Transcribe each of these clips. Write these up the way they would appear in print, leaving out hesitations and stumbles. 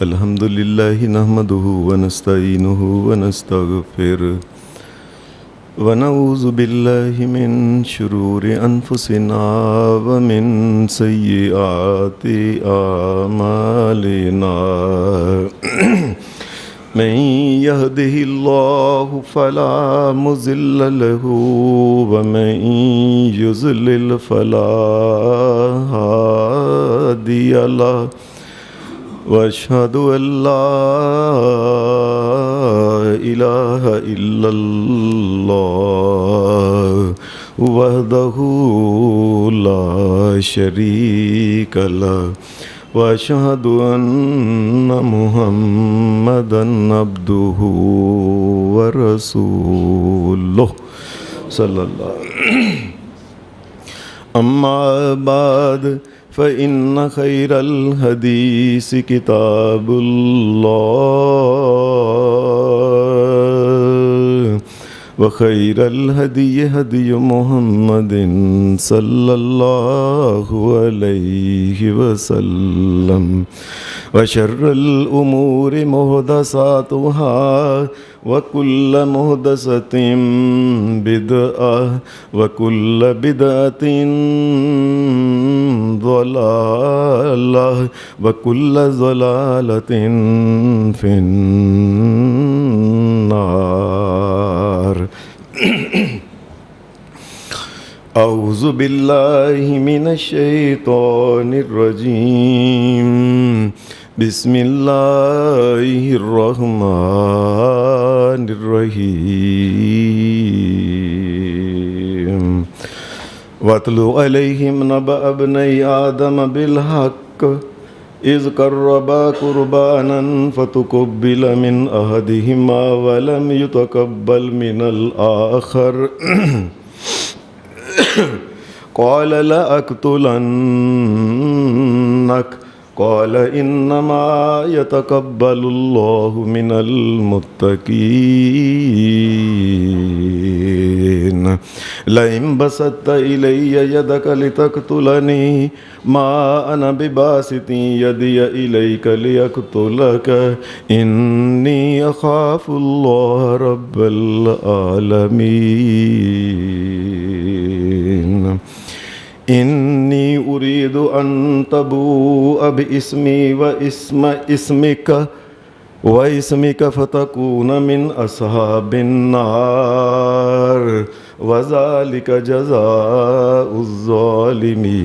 الحمد لله نحمده ونستعينه ونستغفره ونعوذ بالله من شرور أنفسنا ومن سيئات أعمالنا من يهده الله فلا مضل له ومن يضلل فلا هادي له واشهد ان لا اله الا الله وحده لا شريك له واشهد ان محمدا عبده ورسوله صلى الله اما بعد فإن خير الحديث كتاب الله وخير الهدي هدي محمد صلى الله عليه وسلم وشر الأمور محدثاتها وكل محدثة بدعة وكل بدعة ضلالة وكل ضلالة في النار أعوذ بالله من الشيطان الرجيم بسم الله الرحمن الرحيم واتل عليهم نبأ ابني آدم بالحق إذ قربا قربانا فتقبل من أحدهما ولم يتقبل من الآخر قال لأقتلنك قال إنما يتقبل الله من المتقين لئن بسطت إلي يدك لتقتلني ما أنا بباسط يدي إليك لأقتلك إني أخاف الله رب العالمين إني أريد أن تبوء باسمي واسمك فتكون من أصحاب النار وذلك جزاء الظالمين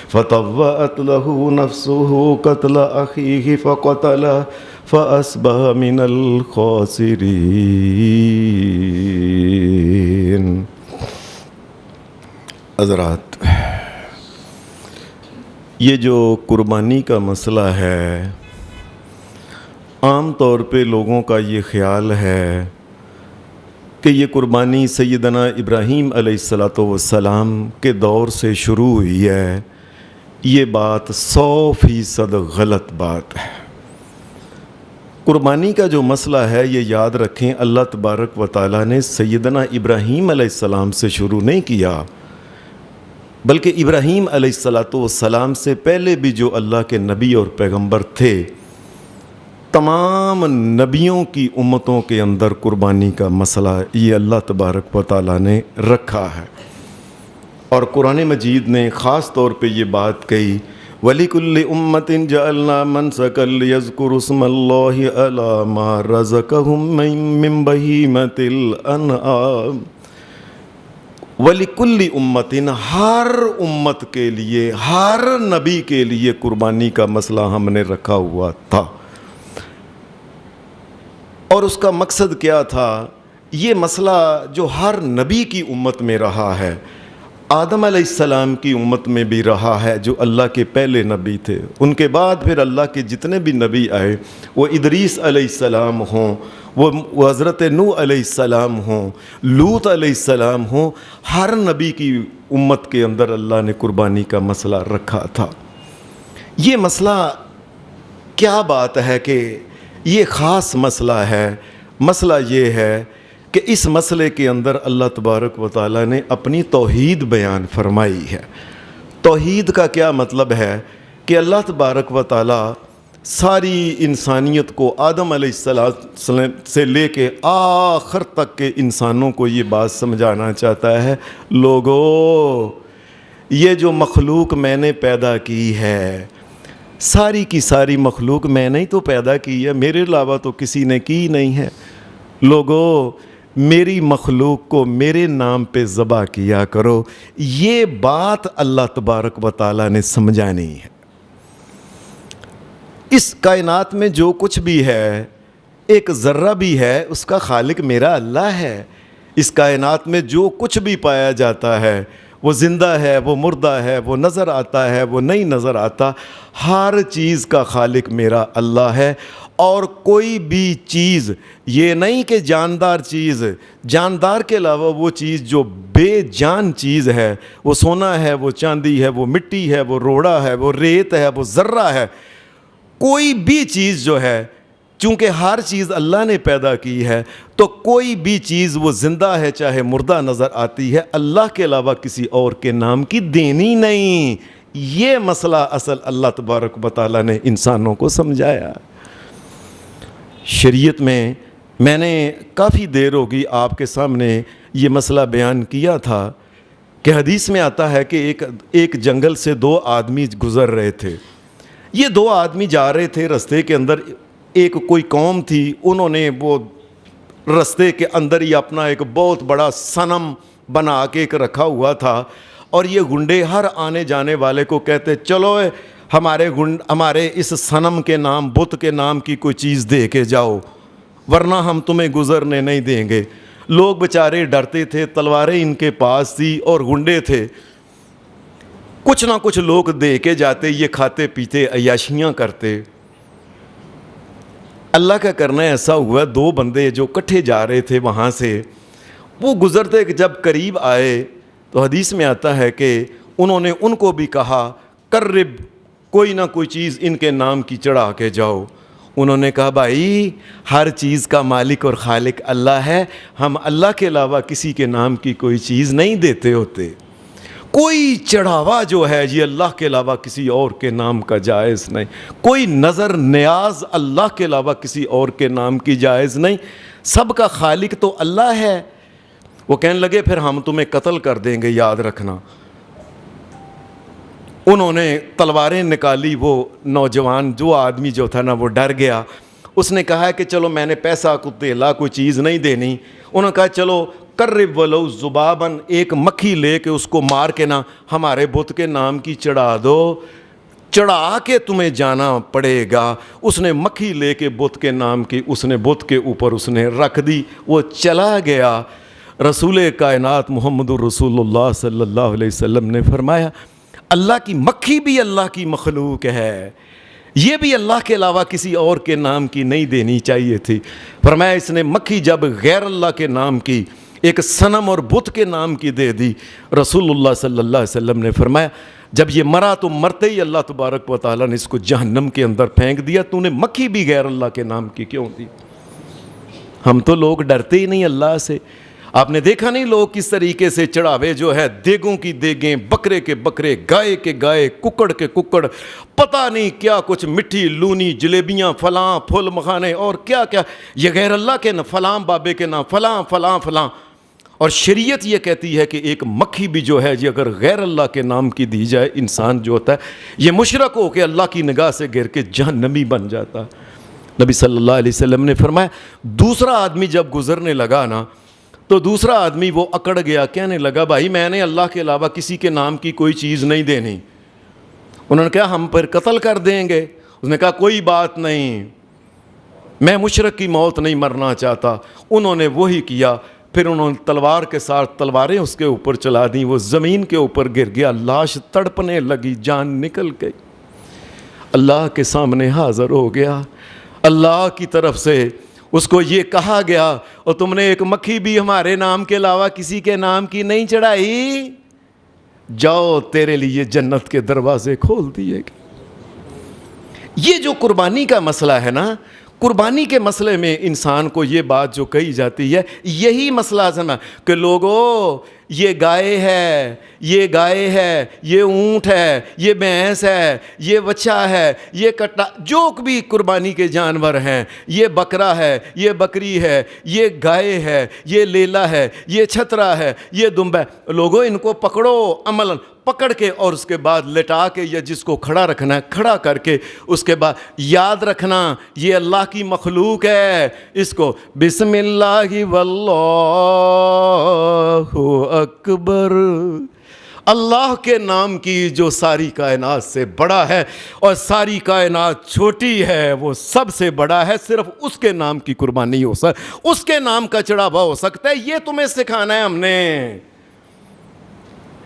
فطوأت له نفسه قتل أخيه فقتله فأصبح من الخاسرين. حضرات، یہ جو قربانی کا مسئلہ ہے، عام طور پہ لوگوں کا یہ خیال ہے کہ یہ قربانی سیدنا ابراہیم علیہ السلام کے دور سے شروع ہوئی ہے. یہ بات 100% غلط بات ہے. قربانی کا جو مسئلہ ہے یہ یاد رکھیں، اللہ تبارک و تعالیٰ نے سیدنا ابراہیم علیہ السلام سے شروع نہیں کیا، بلکہ ابراہیم علیہ السلام سے پہلے بھی جو اللہ کے نبی اور پیغمبر تھے، تمام نبیوں کی امتوں کے اندر قربانی کا مسئلہ یہ اللہ تبارک و تعالیٰ نے رکھا ہے. اور قرآن مجید نے خاص طور پہ یہ بات کہی، وَلِكُلِّ أُمَّةٍ جَعَلْنَا مَنْسَكًا لِيَذْكُرُوا اسْمَ اللَّهِ عَلَى مَا رَزَقَهُم مِّن بَهِيمَةِ الْأَنْعَامِ. وَلِكُلِّ أُمَّةٍ، ہر امت کے لیے، ہر نبی کے لیے قربانی کا مسئلہ ہم نے رکھا ہوا تھا. اور اس کا مقصد کیا تھا؟ یہ مسئلہ جو ہر نبی کی امت میں رہا ہے، آدم علیہ السلام کی امت میں بھی رہا ہے جو اللہ کے پہلے نبی تھے، ان کے بعد پھر اللہ کے جتنے بھی نبی آئے، وہ ادریس علیہ السلام ہوں، وہ حضرت نوح علیہ السلام ہوں، لوط علیہ السلام ہوں، ہر نبی کی امت کے اندر اللہ نے قربانی کا مسئلہ رکھا تھا. یہ مسئلہ کیا بات ہے کہ یہ خاص مسئلہ ہے. مسئلہ یہ ہے کہ اس مسئلے کے اندر اللہ تبارک و تعالیٰ نے اپنی توحید بیان فرمائی ہے. توحید کا کیا مطلب ہے کہ اللہ تبارک و تعالی ساری انسانیت کو آدم علیہ السلام سے لے کے آخر تک کے انسانوں کو یہ بات سمجھانا چاہتا ہے، لوگو یہ جو مخلوق میں نے پیدا کی ہے، ساری کی ساری مخلوق میں نے ہی تو پیدا کی ہے، میرے علاوہ تو کسی نے کی نہیں ہے۔ لوگو میری مخلوق کو میرے نام پہ ذبح کیا کرو، یہ بات اللہ تبارک و تعالیٰ نے سمجھانی ہے۔ اس کائنات میں جو کچھ بھی ہے، ایک ذرہ بھی ہے، اس کا خالق میرا اللہ ہے۔ اس کائنات میں جو کچھ بھی پایا جاتا ہے، وہ زندہ ہے، وہ مردہ ہے، وہ نظر آتا ہے، وہ نہیں نظر آتا، ہر چیز کا خالق میرا اللہ ہے۔ اور کوئی بھی چیز یہ نہیں کہ جاندار چیز، جاندار کے علاوہ وہ چیز جو بے جان چیز ہے، وہ سونا ہے، وہ چاندی ہے، وہ مٹی ہے، وہ روڑا ہے، وہ ریت ہے، وہ ذرہ ہے، کوئی بھی چیز جو ہے، چونکہ ہر چیز اللہ نے پیدا کی ہے، تو کوئی بھی چیز وہ زندہ ہے چاہے مردہ نظر آتی ہے، اللہ کے علاوہ کسی اور کے نام کی دینی نہیں۔ یہ مسئلہ اصل اللہ تبارک و تعالیٰ نے انسانوں کو سمجھایا۔ شریعت میں نے کافی دیر ہوگی آپ کے سامنے یہ مسئلہ بیان کیا تھا کہ حدیث میں آتا ہے کہ ایک جنگل سے دو آدمی گزر رہے تھے۔ یہ دو آدمی جا رہے تھے، رستے کے اندر ایک کوئی قوم تھی، انہوں نے وہ رستے کے اندر ہی اپنا ایک بہت بڑا صنم بنا کے ایک رکھا ہوا تھا، اور یہ گنڈے ہر آنے جانے والے کو کہتے چلو ہمارے اس صنم کے نام، بت کے نام کی کوئی چیز دے کے جاؤ ورنہ ہم تمہیں گزرنے نہیں دیں گے۔ لوگ بیچارے ڈرتے تھے، تلواریں ان کے پاس تھی اور گنڈے تھے، کچھ نہ کچھ لوگ دے کے جاتے، یہ کھاتے پیتے عیاشیاں کرتے۔ اللہ کا کرنا ایسا ہوا، دو بندے جو کٹھے جا رہے تھے وہاں سے، وہ گزرتے جب قریب آئے تو حدیث میں آتا ہے کہ انہوں نے ان کو بھی کہا قرب، کوئی نہ کوئی چیز ان کے نام کی چڑھا کے جاؤ۔ انہوں نے کہا بھائی ہر چیز کا مالک اور خالق اللہ ہے، ہم اللہ کے علاوہ کسی کے نام کی کوئی چیز نہیں دیتے ہوتے، کوئی چڑھاوا جو ہے یہ اللہ کے علاوہ کسی اور کے نام کا جائز نہیں، کوئی نظر نیاز اللہ کے علاوہ کسی اور کے نام کی جائز نہیں، سب کا خالق تو اللہ ہے۔ وہ کہنے لگے پھر ہم تمہیں قتل کر دیں گے، یاد رکھنا۔ انہوں نے تلواریں نکالی، وہ نوجوان جو آدمی جو تھا نا وہ ڈر گیا، اس نے کہا کہ چلو میں نے پیسہ تیلا کوئی چیز نہیں دینی، انہوں نے کہا چلو قرب ولو ذباباً، ایک مکھی لے کے اس کو مار کے نا ہمارے بت کے نام کی چڑھا دو، چڑھا کے تمہیں جانا پڑے گا۔ اس نے مکھی لے کے بت کے نام کی اس نے بت کے اوپر اس نے رکھ دی، وہ چلا گیا۔ رسول کائنات محمد الرسول اللہ صلی اللہ علیہ وسلم نے فرمایا اللہ کی مکھی بھی اللہ کی مخلوق ہے، یہ بھی اللہ کے علاوہ کسی اور کے نام کی نہیں دینی چاہیے تھی۔ فرمایا اس نے مکھی جب غیر اللہ کے نام کی، ایک صنم اور بت کے نام کی دے دی، رسول اللہ صلی اللہ علیہ وسلم نے فرمایا جب یہ مرا تو مرتے ہی اللہ تبارک و تعالیٰ نے اس کو جہنم کے اندر پھینک دیا، تو نے مکھی بھی غیر اللہ کے نام کی کیوں دی؟ ہم تو لوگ ڈرتے ہی نہیں اللہ سے۔ آپ نے دیکھا نہیں لوگ کس طریقے سے چڑھاوے جو ہے، دیگوں کی دیگیں، بکرے کے بکرے، گائے کے گائے، ککڑ کے ککڑ، پتہ نہیں کیا کچھ، مٹھی لونی جلیبیاں، فلاں پھول مکھانے اور کیا کیا، یہ غیر اللہ کے نہ فلاں بابے کے نام فلاں فلاں فلاں۔ اور شریعت یہ کہتی ہے کہ ایک مکھی بھی جو ہے یہ اگر غیر اللہ کے نام کی دی جائے، انسان جو ہوتا ہے یہ مشرک ہو کے اللہ کی نگاہ سے گر کے جہنمی بن جاتا ہے۔ نبی صلی اللہ علیہ وسلم نے فرمایا دوسرا آدمی جب گزرنے لگا نا تو دوسرا آدمی وہ اکڑ گیا، کہنے لگا بھائی میں نے اللہ کے علاوہ کسی کے نام کی کوئی چیز نہیں دینی۔ انہوں نے کہا ہم پر قتل کر دیں گے۔ اس نے کہا کوئی بات نہیں، میں مشرک کی موت نہیں مرنا چاہتا۔ انہوں نے وہی کیا، پھر انہوں نے تلوار کے ساتھ تلواریں اس کے اوپر چلا دیں، وہ زمین کے اوپر گر گیا، لاش تڑپنے لگی، جان نکل گئی، اللہ کے سامنے حاضر ہو گیا۔ اللہ کی طرف سے اس کو یہ کہا گیا اور تم نے ایک مکھی بھی ہمارے نام کے علاوہ کسی کے نام کی نہیں چڑھائی، جاؤ تیرے لیے جنت کے دروازے کھول دیے گئے۔ یہ جو قربانی کا مسئلہ ہے نا، قربانی کے مسئلے میں انسان کو یہ بات جو کہی جاتی ہے، یہی مسئلہ اعظم ہے کہ لوگوں یہ گائے ہے، یہ گائے ہے، یہ اونٹ ہے، یہ بھینس ہے، یہ بچہ ہے، یہ کٹا، جو بھی قربانی کے جانور ہیں، یہ بکرا ہے، یہ بکری ہے، یہ گائے ہے، یہ لیلا ہے، یہ چھترا ہے، یہ دمبا ہے، لوگوں ان کو پکڑو، عملاً پکڑ کے اور اس کے بعد لٹا کے، یا جس کو کھڑا رکھنا ہے کھڑا کر کے، اس کے بعد یاد رکھنا یہ اللہ کی مخلوق ہے، اس کو بسم اللہ واللہ اکبر، اللہ کے نام کی جو ساری کائنات سے بڑا ہے اور ساری کائنات چھوٹی ہے، وہ سب سے بڑا ہے، صرف اس کے نام کی قربانی ہو سکتا، اس کے نام کا چڑھاوا ہو سکتا ہے، یہ تمہیں سکھانا ہے ہم نے۔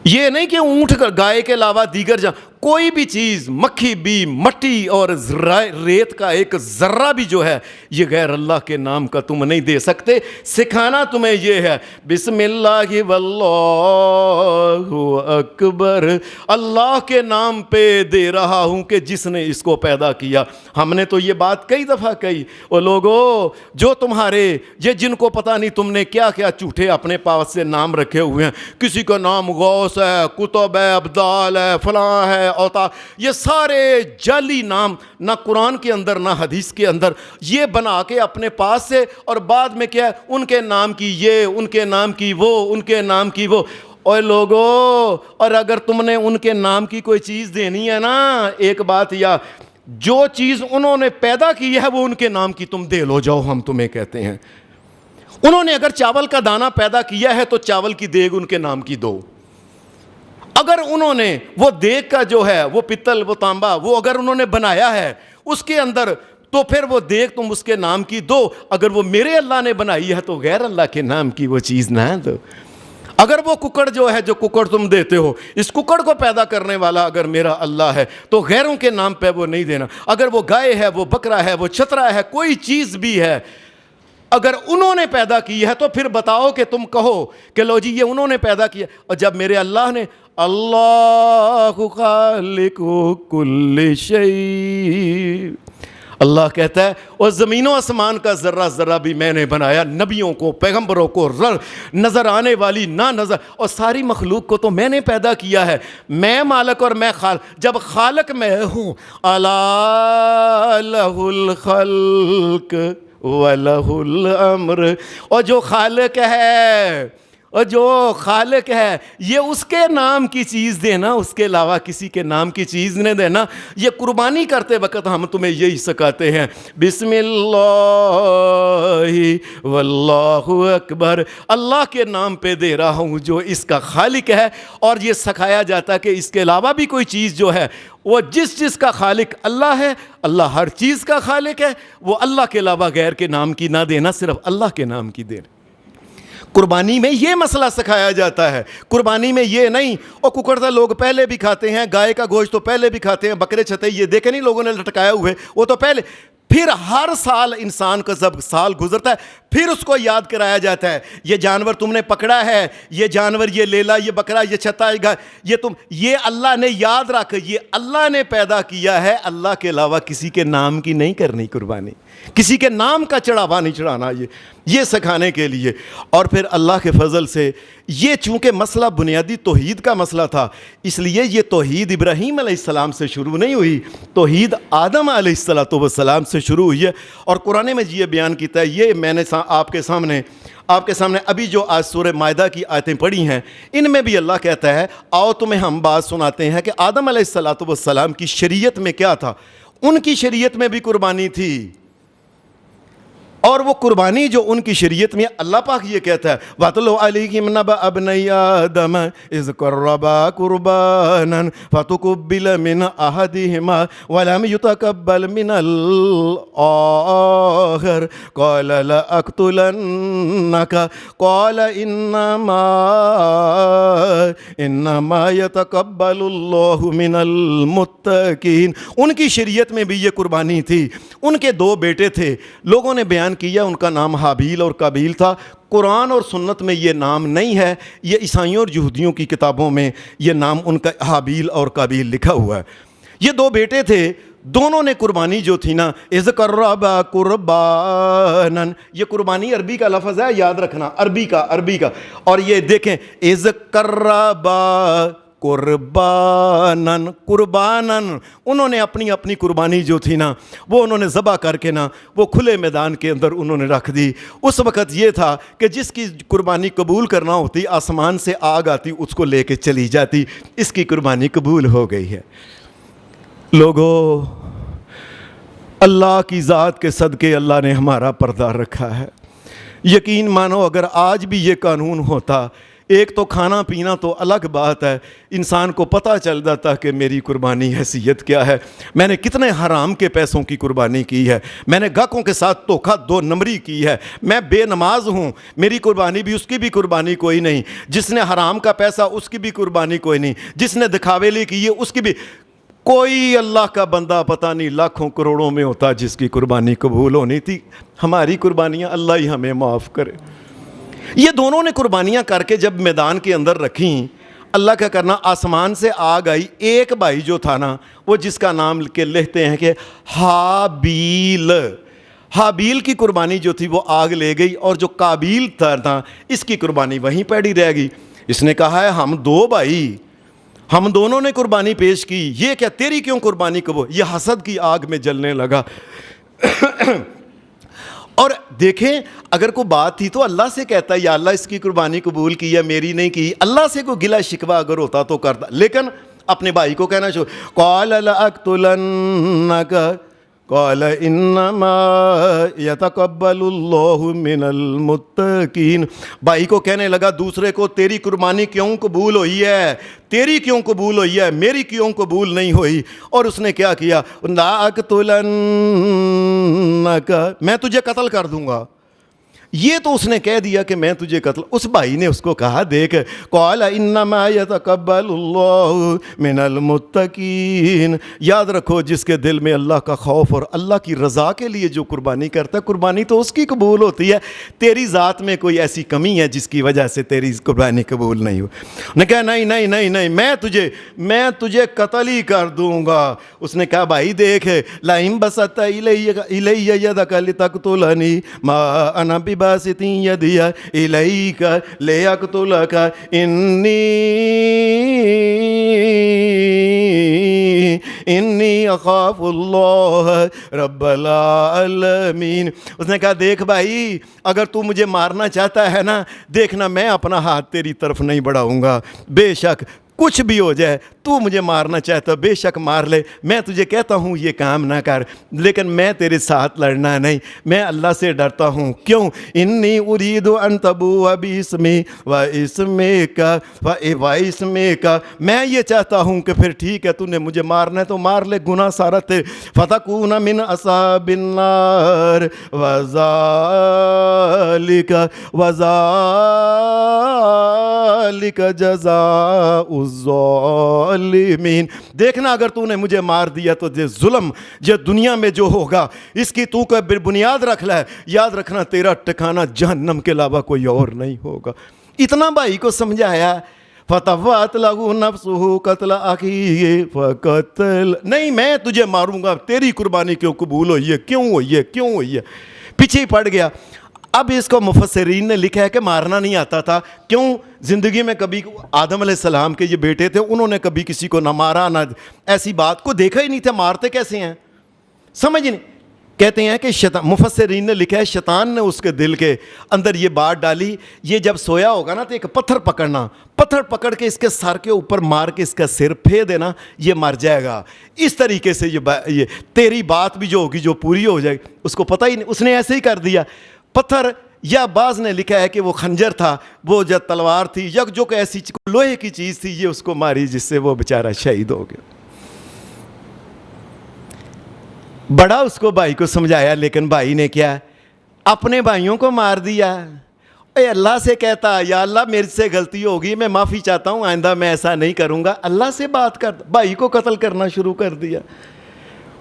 یہ نہیں کہ اونٹ گائے کے علاوہ دیگر کوئی بھی چیز، مکھی بھی، مٹی اور ریت کا ایک ذرہ بھی جو ہے، یہ غیر اللہ کے نام کا تم نہیں دے سکتے۔ سکھانا تمہیں یہ ہے بسم اللہ واللہ اکبر، اللہ کے نام پہ دے رہا ہوں کہ جس نے اس کو پیدا کیا۔ ہم نے تو یہ بات کئی دفعہ کہی، اور لوگوں جو تمہارے یہ جن کو پتہ نہیں تم نے کیا کیا جھوٹے اپنے پاس سے نام رکھے ہوئے ہیں، کسی کا نام غوث ہے، کتب ہے، ابدال ہے، فلاں ہے، اوتا، یہ سارے جعلی نام، نہ قرآن کے اندر نہ حدیث کے اندر، یہ بنا کے اپنے پاس سے، اور بعد میں کیا ہے، ان کے نام کی یہ، ان کے نام کی وہ، ان کے نام کی وہ۔ اور لوگوں، اور اگر تم نے ان کے نام کی کوئی چیز دینی ہے نا، ایک بات، یا جو چیز انہوں نے پیدا کی ہے وہ ان کے نام کی تم دے لو جاؤ، ہم تمہیں کہتے ہیں انہوں نے اگر چاول کا دانہ پیدا کیا ہے تو چاول کی دیگ ان کے نام کی دو۔ اگر انہوں نے وہ دیگ کا جو ہے، وہ پتل، وہ تانبا، وہ اگر انہوں نے بنایا ہے اس کے اندر، تو پھر وہ دیگ تم اس کے نام کی دو۔ اگر وہ میرے اللہ نے بنائی ہے تو غیر اللہ کے نام کی وہ چیز نہ دو۔ اگر وہ ککڑ جو ہے، جو ککڑ تم دیتے ہو، اس ککڑ کو پیدا کرنے والا اگر میرا اللہ ہے تو غیروں کے نام پہ وہ نہیں دینا۔ اگر وہ گائے ہے، وہ بکرا ہے، وہ چھترا ہے، کوئی چیز بھی ہے، اگر انہوں نے پیدا کی ہے تو پھر بتاؤ کہ تم کہو کہ لو جی یہ انہوں نے پیدا کیا۔ اور جب میرے اللہ نے، اللہ خالق کل شیء، اللہ کہتا ہے اور زمین و آسمان کا ذرہ ذرہ بھی میں نے بنایا، نبیوں کو، پیغمبروں کو، نظر آنے والی نہ نظر، اور ساری مخلوق کو تو میں نے پیدا کیا ہے، میں مالک اور میں خالق۔ جب خالق میں ہوں، الا لہ الخلق وَلَهُ الْأَمْرُ، اور جو خالق ہے، اور جو خالق ہے، یہ اس کے نام کی چیز دینا، اس کے علاوہ کسی کے نام کی چیز نہیں دینا۔ یہ قربانی کرتے وقت ہم تمہیں یہی سکھاتے ہیں، بسم اللہ واللہ اکبر، اللہ کے نام پہ دے رہا ہوں جو اس کا خالق ہے۔ اور یہ سکھایا جاتا ہے کہ اس کے علاوہ بھی کوئی چیز جو ہے، وہ جس کا خالق اللہ ہے، اللہ ہر چیز کا خالق ہے، وہ اللہ کے علاوہ غیر کے نام کی نہ دینا، صرف اللہ کے نام کی دینا۔ قربانی میں یہ مسئلہ سکھایا جاتا ہے، قربانی میں یہ نہیں۔ اور ککڑتا لوگ پہلے بھی کھاتے ہیں، گائے کا گوشت تو پہلے بھی کھاتے ہیں، بکرے چھتے یہ دیکھے نہیں لوگوں نے لٹکایا ہوئے، وہ تو پہلے۔ پھر ہر سال انسان کا جب سال گزرتا ہے پھر اس کو یاد کرایا جاتا ہے، یہ جانور تم نے پکڑا ہے، یہ جانور، یہ لیلا، یہ بکرا، یہ چھتا، یہ اللہ نے، یاد رکھ، یہ اللہ نے پیدا کیا ہے، اللہ کے علاوہ کسی کے نام کی نہیں کرنی قربانی، کسی کے نام کا چڑھاوا نہیں چڑھانا، یہ سکھانے کے لیے۔ اور پھر اللہ کے فضل سے یہ چونکہ مسئلہ بنیادی توحید کا مسئلہ تھا، اس لیے یہ توحید ابراہیم علیہ السلام سے شروع نہیں ہوئی، توحید آدم علیہ السلام سے شروع ہوئی ہے۔ اور قرآن میں یہ بیان کیتا ہے، یہ میں نے آپ کے سامنے ابھی جو آج سورہ مائدہ کی آیتیں پڑھی ہیں، ان میں بھی اللہ کہتا ہے آؤ تمہیں ہم بات سناتے ہیں کہ آدم علیہ السلام کی شریعت میں کیا تھا۔ ان کی شریعت میں بھی قربانی تھی، اور وہ قربانی جو ان کی شریعت میں، اللہ پاک یہ کہتا ہے وَاتْلُ عَلَيْهِمْ نَبَأَ ابْنَيْ آدَمَ إِذْ قَرَّبَا قُرْبَانًا فَتُقُبِّلَ مِنْ أَحَدِهِمَا وَلَمْ يُتَقَبَّلْ مِنَ الْآخَرِ قَالَ لَأَقْتُلَنَّكَ قَالَ إِنَّمَا يَتَقَبَّلُ اللَّهُ مِنَ الْمُتَّقِينَ۔ ان کی شریعت میں بھی یہ قربانی تھی۔ ان کے دو بیٹے تھے، لوگوں نے بیان کیا ان کا نام حابیل اور قابیل تھا۔ قرآن اور سنت میں یہ نام نہیں ہے، یہ عیسائیوں اور یہودیوں کی کتابوں میں یہ نام ان کا حابیل اور قابیل لکھا ہوا ہے۔ یہ دو بیٹے تھے، دونوں نے قربانی جو تھی نا، اذ قربا قربانن، یہ قربانی عربی کا لفظ ہے، یاد رکھنا، عربی کا. اور یہ دیکھیں اذ قربا قربانن، انہوں نے اپنی قربانی جو تھی نا وہ انہوں نے ذبح کر کے نا وہ کھلے میدان کے اندر انہوں نے رکھ دی. اس وقت یہ تھا کہ جس کی قربانی قبول کرنا ہوتی آسمان سے آگ آتی اس کو لے کے چلی جاتی. اس کی قربانی قبول ہو گئی ہے. لوگوں، اللہ کی ذات کے صدقے اللہ نے ہمارا پردہ رکھا ہے. یقین مانو اگر آج بھی یہ قانون ہوتا، ایک تو کھانا پینا تو الگ بات ہے، انسان کو پتہ چل جاتا کہ میری قربانی حیثیت کیا ہے، میں نے کتنے حرام کے پیسوں کی قربانی کی ہے، میں نے گاہکوں کے ساتھ دھوکہ 2 نمبری کی ہے، میں بے نماز ہوں، میری قربانی بھی، اس کی بھی قربانی کوئی نہیں، جس نے حرام کا پیسہ اس کی بھی قربانی کوئی نہیں، جس نے دکھاوے لی کی ہے اس کی بھی. کوئی اللہ کا بندہ پتہ نہیں لاکھوں کروڑوں میں ہوتا جس کی قربانی قبول ہونی تھی. ہماری قربانیاں اللہ ہی ہمیں معاف کرے. یہ دونوں نے قربانیاں کر کے جب میدان کے اندر رکھیں، اللہ کا کرنا آسمان سے آگ آئی. ایک بھائی جو تھا نا وہ جس کا نام کے لکھتے ہیں کہ حابیل کی قربانی جو تھی وہ آگ لے گئی، اور جو قابیل تھا اس کی قربانی وہیں پڑی رہ گئی. اس نے کہا ہے ہم 2 بھائی، ہم دونوں نے قربانی پیش کی، یہ کیا تیری کیوں قربانی قبول؟ یہ حسد کی آگ میں جلنے لگا. اور دیکھیں اگر کوئی بات تھی تو اللہ سے کہتا یا اللہ اس کی قربانی قبول کی ہے میری نہیں کی. اللہ سے کوئی گلہ شکوہ اگر ہوتا تو کرتا، لیکن اپنے بھائی کو کہنا شروع، قال لأقتلنک قال انما یتقبل اللہ من المتقین. بھائی کو کہنے لگا دوسرے کو، تیری قربانی کیوں قبول ہوئی ہے، تیری کیوں قبول ہوئی ہے، میری کیوں قبول نہیں ہوئی؟ اور اس نے کیا کیا، لا اقتلنک، میں تجھے قتل کر دوں گا. یہ تو اس نے کہہ دیا کہ میں تجھے قتل. اس بھائی نے اس کو کہا دیکھ، قال انما یتقبل اللہ من المتقین. یاد رکھو جس کے دل میں اللہ کا خوف اور اللہ کی رضا کے لیے جو قربانی کرتا ہے، قربانی تو اس کی قبول ہوتی ہے. تیری ذات میں کوئی ایسی کمی ہے جس کی وجہ سے تیری قربانی قبول نہیں ہو. نے کہا نہیں میں تجھے قتل ہی کر دوں گا. اس نے کہا بھائی دیکھ، لئن بسطت الی یدک لتقتلنی ما انا باسطی یدی الیک لیقتلک انی اخاف اللہ رب العالمین. اس نے کہا دیکھ بھائی، اگر تو مجھے مارنا چاہتا ہے نا، دیکھنا میں اپنا ہاتھ تیری طرف نہیں بڑھاؤں گا. بے شک کچھ بھی ہو جائے، تو مجھے مارنا چاہتا بے شک مار لے، میں تجھے کہتا ہوں یہ کام نہ کر، لیکن میں تیرے ساتھ لڑنا نہیں. میں اللہ سے ڈرتا ہوں. کیوں؟ انی ارید ان تبوء باسمی و اسمک و اسمک. میں یہ چاہتا ہوں کہ پھر ٹھیک ہے تو نے مجھے مارنا ہے تو مار لے، گناہ سارا تیرے. فتکون من اصحاب النار وذالک جزاء الظالمین. دیکھنا اگر تو نے مجھے مار دیا تو یہ ظلم جو دنیا میں جو ہوگا اس کی تو کو بنیاد رکھ لے. یاد رکھنا تیرا ٹھکانہ جہنم کے علاوہ کوئی اور نہیں ہوگا. اتنا بھائی کو سمجھایا. فتوات له نفسه قتل اخیہ فقتل. نہیں میں تجھے ماروں گا، تیری قربانی کیوں قبول ہوئی ہے، کیوں ہوئی ہے. پیچھے ہی پڑ گیا. اب اس کو مفسرین نے لکھا ہے کہ مارنا نہیں آتا تھا. کیوں؟ زندگی میں کبھی آدم علیہ السلام کے یہ بیٹے تھے، انہوں نے کبھی کسی کو نہ مارا، نہ ایسی بات کو دیکھا ہی نہیں تھا. مارتے کیسے ہیں سمجھ نہیں. کہتے ہیں کہ مفسرین نے لکھا ہے شیطان نے اس کے دل کے اندر یہ بات ڈالی، یہ جب سویا ہوگا نا تو ایک پتھر پکڑ کے اس کے سر کے اوپر مار کے اس کا سر پھیر دینا، یہ مر جائے گا. اس طریقے سے یہ تیری بات بھی جو ہوگی جو پوری ہو جائے گی. اس کو پتہ ہی نہیں، اس نے ایسے ہی کر دیا. پتھر، یا بعض نے لکھا ہے کہ وہ خنجر تھا، وہ جو تلوار تھی، جو کہ ایسی لوہے کی چیز تھی، یہ اس کو ماری جس سے وہ بیچارہ شہید ہو گیا. بڑا اس کو بھائی کو سمجھایا، لیکن بھائی نے کیا، اپنے بھائیوں کو مار دیا. اے اللہ سے کہتا یا اللہ میرے سے غلطی ہوگی، میں معافی چاہتا ہوں، آئندہ میں ایسا نہیں کروں گا. اللہ سے بات کر، بھائی کو قتل کرنا شروع کر دیا.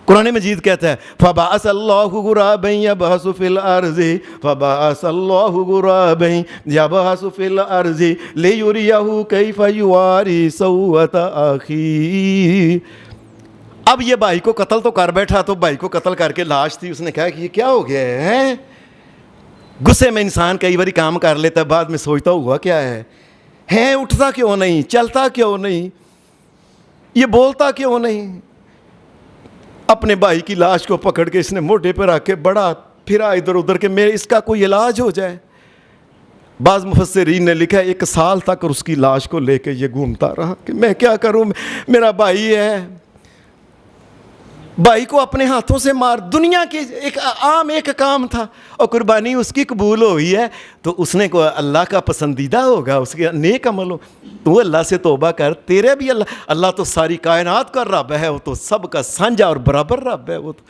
قرآن مجید کہتا ہے فَبَعَثَ اللَّهُ غُرَابًا يَبْحَثُ فِي الْأَرْضِ فَبَعَثَ اللَّهُ غُرَابًا يَبْحَثُ فِي الْأَرْضِ لِيُرِيَهُ كَيْفَ يُوَارِي سَوْءَةَ أَخِيهِ. اب یہ بھائی کو قتل تو کر بیٹھا, تو بھائی کو قتل کر کے لاش تھی, اس نے کہا کہ یہ کیا ہو گیا ہے. غصے میں انسان کئی باری کام کر لیتا ہے, بعد میں سوچتا ہوا کیا ہے, اٹھتا کیوں نہیں, چلتا کیوں نہیں, یہ بولتا کیوں نہیں. اپنے بھائی کی لاش کو پکڑ کے اس نے موڈے پہ رکھ کے بڑا پھرا ادھر ادھر کہ میرے اس کا کوئی علاج ہو جائے. بعض مفسرین نے لکھا 1 سال تک اس کی لاش کو لے کے یہ گھومتا رہا کہ میں کیا کروں, میرا بھائی ہے. بھائی کو اپنے ہاتھوں سے مار, دنیا کی ایک عام ایک کام تھا, اور قربانی اس کی قبول ہوئی ہے تو اس نے کو اللہ کا پسندیدہ ہوگا, اس کے نیک عمل ہو. تو اللہ سے توبہ کر, تیرے بھی اللہ تو ساری کائنات کا رب ہے, وہ تو سب کا سانجھا اور برابر رب ہے. وہ تو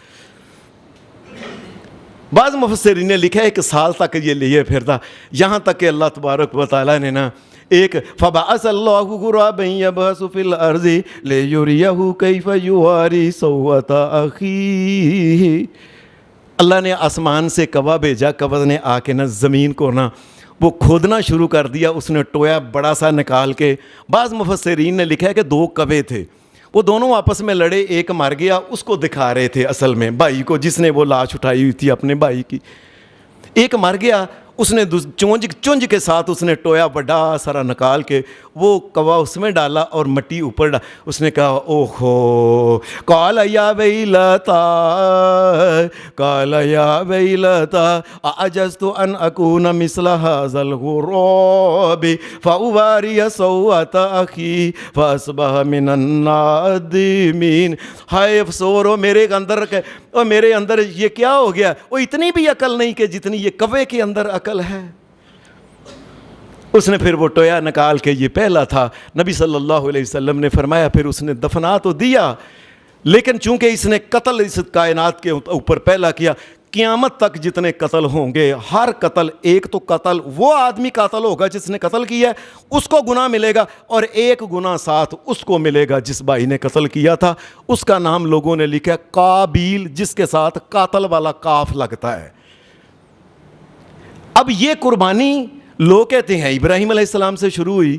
بعض مفسرین نے لکھا 1 سال تک یہ لیے پھرتا, یہاں تک کہ اللہ تبارک و تعالیٰ نے نا ایک فبعث اللہ غرابا یبحث فی الارض لیریہ کیف یواری سوءۃ اخیہ, اللہ نے آسمان سے کوا بھیجا, کوا نے آ کے نا زمین کو نا وہ کھودنا شروع کر دیا, اس نے ٹویا بڑا سا نکال کے. بعض مفسرین نے لکھا ہے کہ 2 کوے تھے, وہ دونوں آپس میں لڑے, ایک مر گیا, اس کو دکھا رہے تھے اصل میں بھائی کو جس نے وہ لاش اٹھائی ہوئی تھی اپنے بھائی کی. ایک مر گیا, اس نے چونج کے ساتھ اس نے ٹویا بڑا سارا نکال کے وہ کوا اس میں ڈالا اور مٹی اوپر ڈالا. اس نے کہا اوہو, قال یا ویلتا, قال یا ویلتا اعجزت ان اکون مثل هذا الغراب فاواری سوءۃ اخی فاصبح من النادمین. ہائے افسوس ہو میرے اندر, اور میرے اندر یہ کیا ہو گیا, وہ اتنی بھی عقل نہیں کہ جتنی یہ کوے کے اندر عقل ہے. اس نے پھر وہ ٹویا نکال کے, یہ پہلا تھا. نبی صلی اللہ علیہ وسلم نے فرمایا پھر اس نے دفنا تو دیا, لیکن چونکہ اس نے قتل اس کائنات کے اوپر پہلا کیا, قیامت تک جتنے قتل ہوں گے, ہر قتل ایک تو قتل وہ آدمی قاتل ہوگا جس نے قتل کیا ہے, اس کو گناہ ملے گا, اور ایک گناہ ساتھ اس کو ملے گا جس بھائی نے قتل کیا تھا. اس کا نام لوگوں نے لکھا قابیل, جس کے ساتھ قاتل والا کاف لگتا ہے. اب یہ قربانی لوگ کہتے ہیں ابراہیم علیہ السلام سے شروع ہوئی,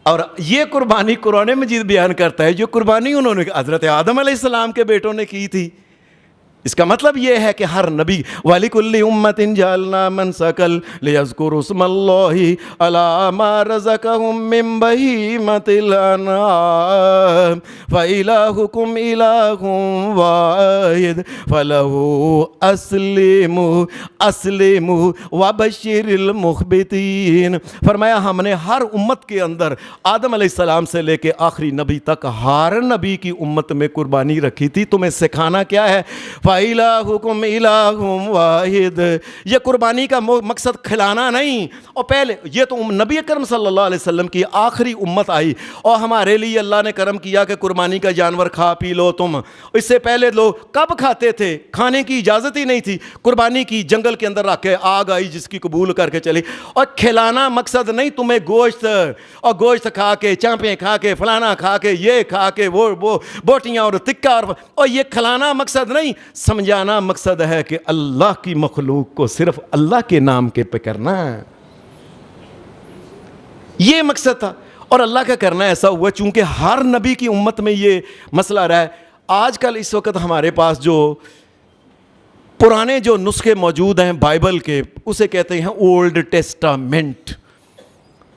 اور یہ قربانی قرآن مجید بیان کرتا ہے جو قربانی انہوں نے حضرت آدم علیہ السلام کے بیٹوں نے کی تھی. اس کا مطلب یہ ہے کہ ہر نبی وَلِكُلِّ أُمَّةٍ جَعَلْنَا مَنْسَكًا لِيَذْكُرُوا اسْمَ اللَّهِ عَلَىٰ مَا رَزَقَهُم مِّن بَهِيمَةِ الْأَنْعَامِ فَإِلَٰهُكُمْ إِلَٰهٌ وَاحِدٌ فَلَهُ أَسْلِمُوا وَبَشِّرِ الْمُخْبِتِينَ. فرمایا ہم نے ہر امت کے اندر آدم علیہ السلام سے لے کے آخری نبی تک ہر نبی کی امت میں قربانی رکھی تھی. تمہیں سکھانا کیا ہے, فَإِلَٰهُكُمْ إِلَٰهٌ وَاحِدٌ. یہ قربانی کا مقصد کھلانا نہیں, اور پہلے یہ تو نبی اکرم صلی اللہ علیہ وسلم کی آخری امت آئی, اور ہمارے لیے اللہ نے کرم کیا کہ قربانی کا جانور کھا پی لو تم. اس سے پہلے لوگ کب کھاتے تھے, کھانے کی اجازت ہی نہیں تھی. قربانی کی جنگل کے اندر رکھ کے آگ آئی جس کی قبول کر کے چلی, اور کھلانا مقصد نہیں تمہیں گوشت, اور گوشت کھا کے چانپیں کھا کے فلانا کھا کے یہ کھا کے وہ بوٹیاں اور تکہ, اور یہ کھلانا مقصد نہیں. سمجھانا مقصد ہے کہ اللہ کی مخلوق کو صرف اللہ کے نام کے پہ کرنا ہے, یہ مقصد تھا. اور اللہ کا کرنا ایسا ہوا چونکہ ہر نبی کی امت میں یہ مسئلہ رہا ہے. آج کل اس وقت ہمارے پاس جو پرانے جو نسخے موجود ہیں بائبل کے, اسے کہتے ہیں اولڈ ٹیسٹامنٹ.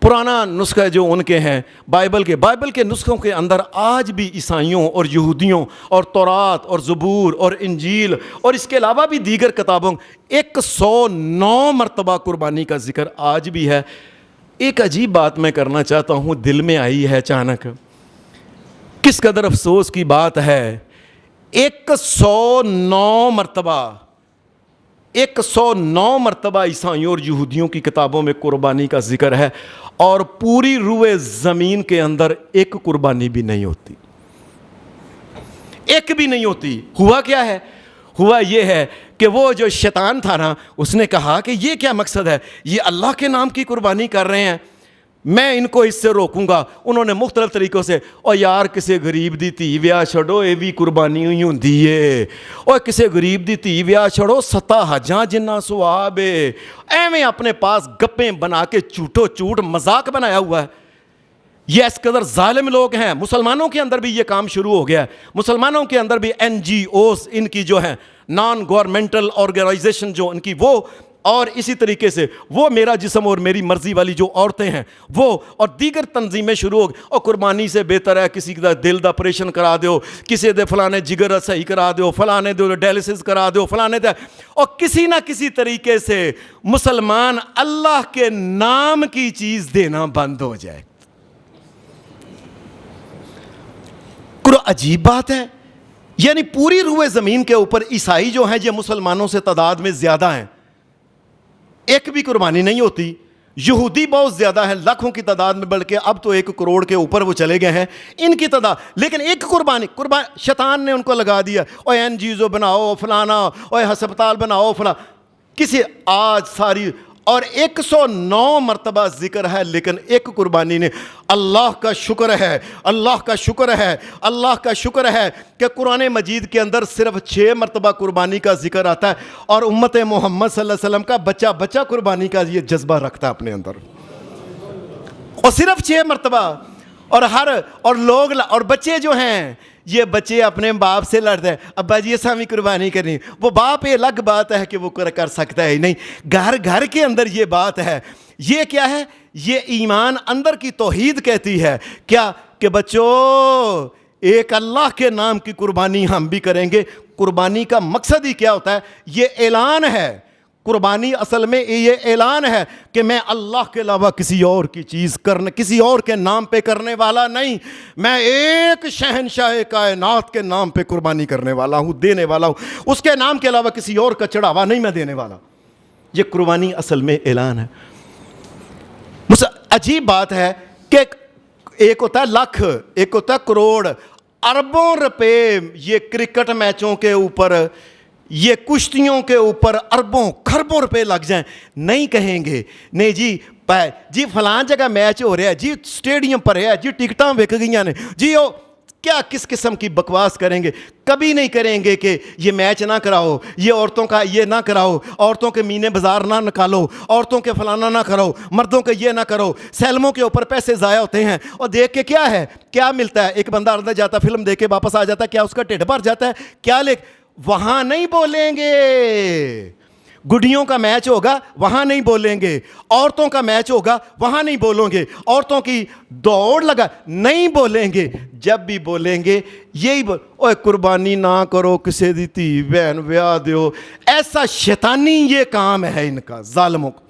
پرانا نسخہ جو ان کے ہیں بائبل کے نسخوں کے اندر آج بھی عیسائیوں اور یہودیوں اور تورات اور زبور اور انجیل اور اس کے علاوہ بھی دیگر کتابوں 109 مرتبہ قربانی کا ذکر آج بھی ہے. ایک عجیب بات میں کرنا چاہتا ہوں, دل میں آئی ہے اچانک, کس قدر افسوس کی بات ہے, 109 مرتبہ عیسائیوں اور یہودیوں کی کتابوں میں قربانی کا ذکر ہے, اور پوری روئے زمین کے اندر ایک قربانی بھی نہیں ہوتی, ایک بھی نہیں ہوتی. ہوا کیا ہے, ہوا یہ ہے کہ وہ جو شیطان تھا نا, اس نے کہا کہ یہ کیا مقصد ہے, یہ اللہ کے نام کی قربانی کر رہے ہیں, میں ان کو اس سے روکوں گا. انہوں نے مختلف طریقوں سے, اور یار کسی غریب دی تھی ویاہ چھڑو, یہ بھی قربانی ہوئی ہوندی ہے, اور کسی غریب دی تھی ویاہ چھڑو 7 حجاں جنہ سواب ہے. ایویں اپنے پاس گپیں بنا کے چوٹو چوٹ مذاق بنایا ہوا ہے. یہ اس قدر ظالم لوگ ہیں. مسلمانوں کے اندر بھی یہ کام شروع ہو گیا ہے. مسلمانوں کے اندر بھی NGOs ان کی جو ہیں, نان گورنمنٹل آرگنائزیشن جو ان کی, وہ اور اسی طریقے سے وہ میرا جسم اور میری مرضی والی جو عورتیں ہیں وہ اور دیگر تنظیمیں شروع ہو گئی. اور قربانی سے بہتر ہے کسی کا دل دا آپریشن کرا دیو, کسی دے فلانے جگر صحیح کرا دیو, فلانے دے ڈائلسس کرا دیو, فلانے دے, اور کسی نہ کسی طریقے سے مسلمان اللہ کے نام کی چیز دینا بند ہو جائے. عجیب بات ہے. یعنی پوری روئے زمین کے اوپر عیسائی جو ہیں یہ مسلمانوں سے تعداد میں زیادہ ہیں, ایک بھی قربانی نہیں ہوتی. یہودی بہت زیادہ ہیں, لاکھوں کی تعداد میں, بلکہ اب تو 1 کروڑ کے اوپر وہ چلے گئے ہیں ان کی تعداد. لیکن ایک قربانی شیطان نے ان کو لگا دیا, اور NGO بناؤ فلانا, اور ہسپتال بناؤ فلاں, کسی آج ساری, اور 109 مرتبہ ذکر ہے, لیکن ایک قربانی نے. اللہ کا شکر ہے, اللہ کا شکر ہے, اللہ کا شکر ہے کہ قرآن مجید کے اندر صرف 6 مرتبہ قربانی کا ذکر آتا ہے, اور امت محمد صلی اللہ علیہ وسلم کا بچہ بچہ قربانی کا یہ جذبہ رکھتا ہے اپنے اندر, اور صرف 6 مرتبہ. اور لوگ اور بچے جو ہیں, یہ بچے اپنے باپ سے لڑتے ہیں, ابا جی ایسا بھی قربانی کرنی. وہ باپ یہ الگ بات ہے کہ وہ کر سکتا ہے نہیں, گھر کے اندر یہ بات ہے. یہ کیا ہے؟ یہ ایمان اندر کی توحید کہتی ہے کیا کہ بچوں ایک اللہ کے نام کی قربانی ہم بھی کریں گے. قربانی کا مقصد ہی کیا ہوتا ہے؟ یہ اعلان ہے. قربانی اصل میں یہ اعلان ہے کہ میں اللہ کے علاوہ کسی اور کی چیز کرنے, کسی اور کے نام پہ کرنے والا نہیں. میں ایک شہنشاہ کائنات کے نام پہ قربانی کرنے والا ہوں, دینے والا ہوں. اس کے نام کے علاوہ کسی اور کا چڑھاوا نہیں میں دینے والا. یہ قربانی اصل میں اعلان ہے. عجیب بات ہے کہ ایک ہوتا ہے لاکھ, ایک ہوتا ہے کروڑ, اربوں روپے یہ کرکٹ میچوں کے اوپر, یہ کشتیوں کے اوپر اربوں کھربوں روپے لگ جائیں, نہیں کہیں گے نہیں جی فلان جگہ میچ ہو رہا ہے جی, سٹیڈیم پر ہے جی, ٹکٹاں وک گئیاں نے جی, وہ کیا کس قسم کی بکواس کریں گے. کبھی نہیں کریں گے کہ یہ میچ نہ کراؤ, یہ عورتوں کا یہ نہ کراؤ, عورتوں کے مینے بازار نہ نکالو, عورتوں کے فلانا نہ کرو, مردوں کے یہ نہ کرو. سیلموں کے اوپر پیسے ضائع ہوتے ہیں, اور دیکھ کے کیا ہے, کیا ملتا ہے؟ ایک بندہ اندر جاتا, فلم دیکھ کے واپس آ جاتا ہے, کیا اس کا ٹھڈ بھر جاتا ہے کیا؟ وہاں نہیں بولیں گے. گڈیوں کا میچ ہوگا وہاں نہیں بولیں گے, عورتوں کا میچ ہوگا وہاں نہیں بولیں گے, عورتوں کی دوڑ لگا نہیں بولیں گے. جب بھی بولیں گے یہی اوے قربانی نہ کرو, کسی دی تھی بہن بیاہ دیو. ایسا شیطانی یہ کام ہے ان کا, ظالموں کو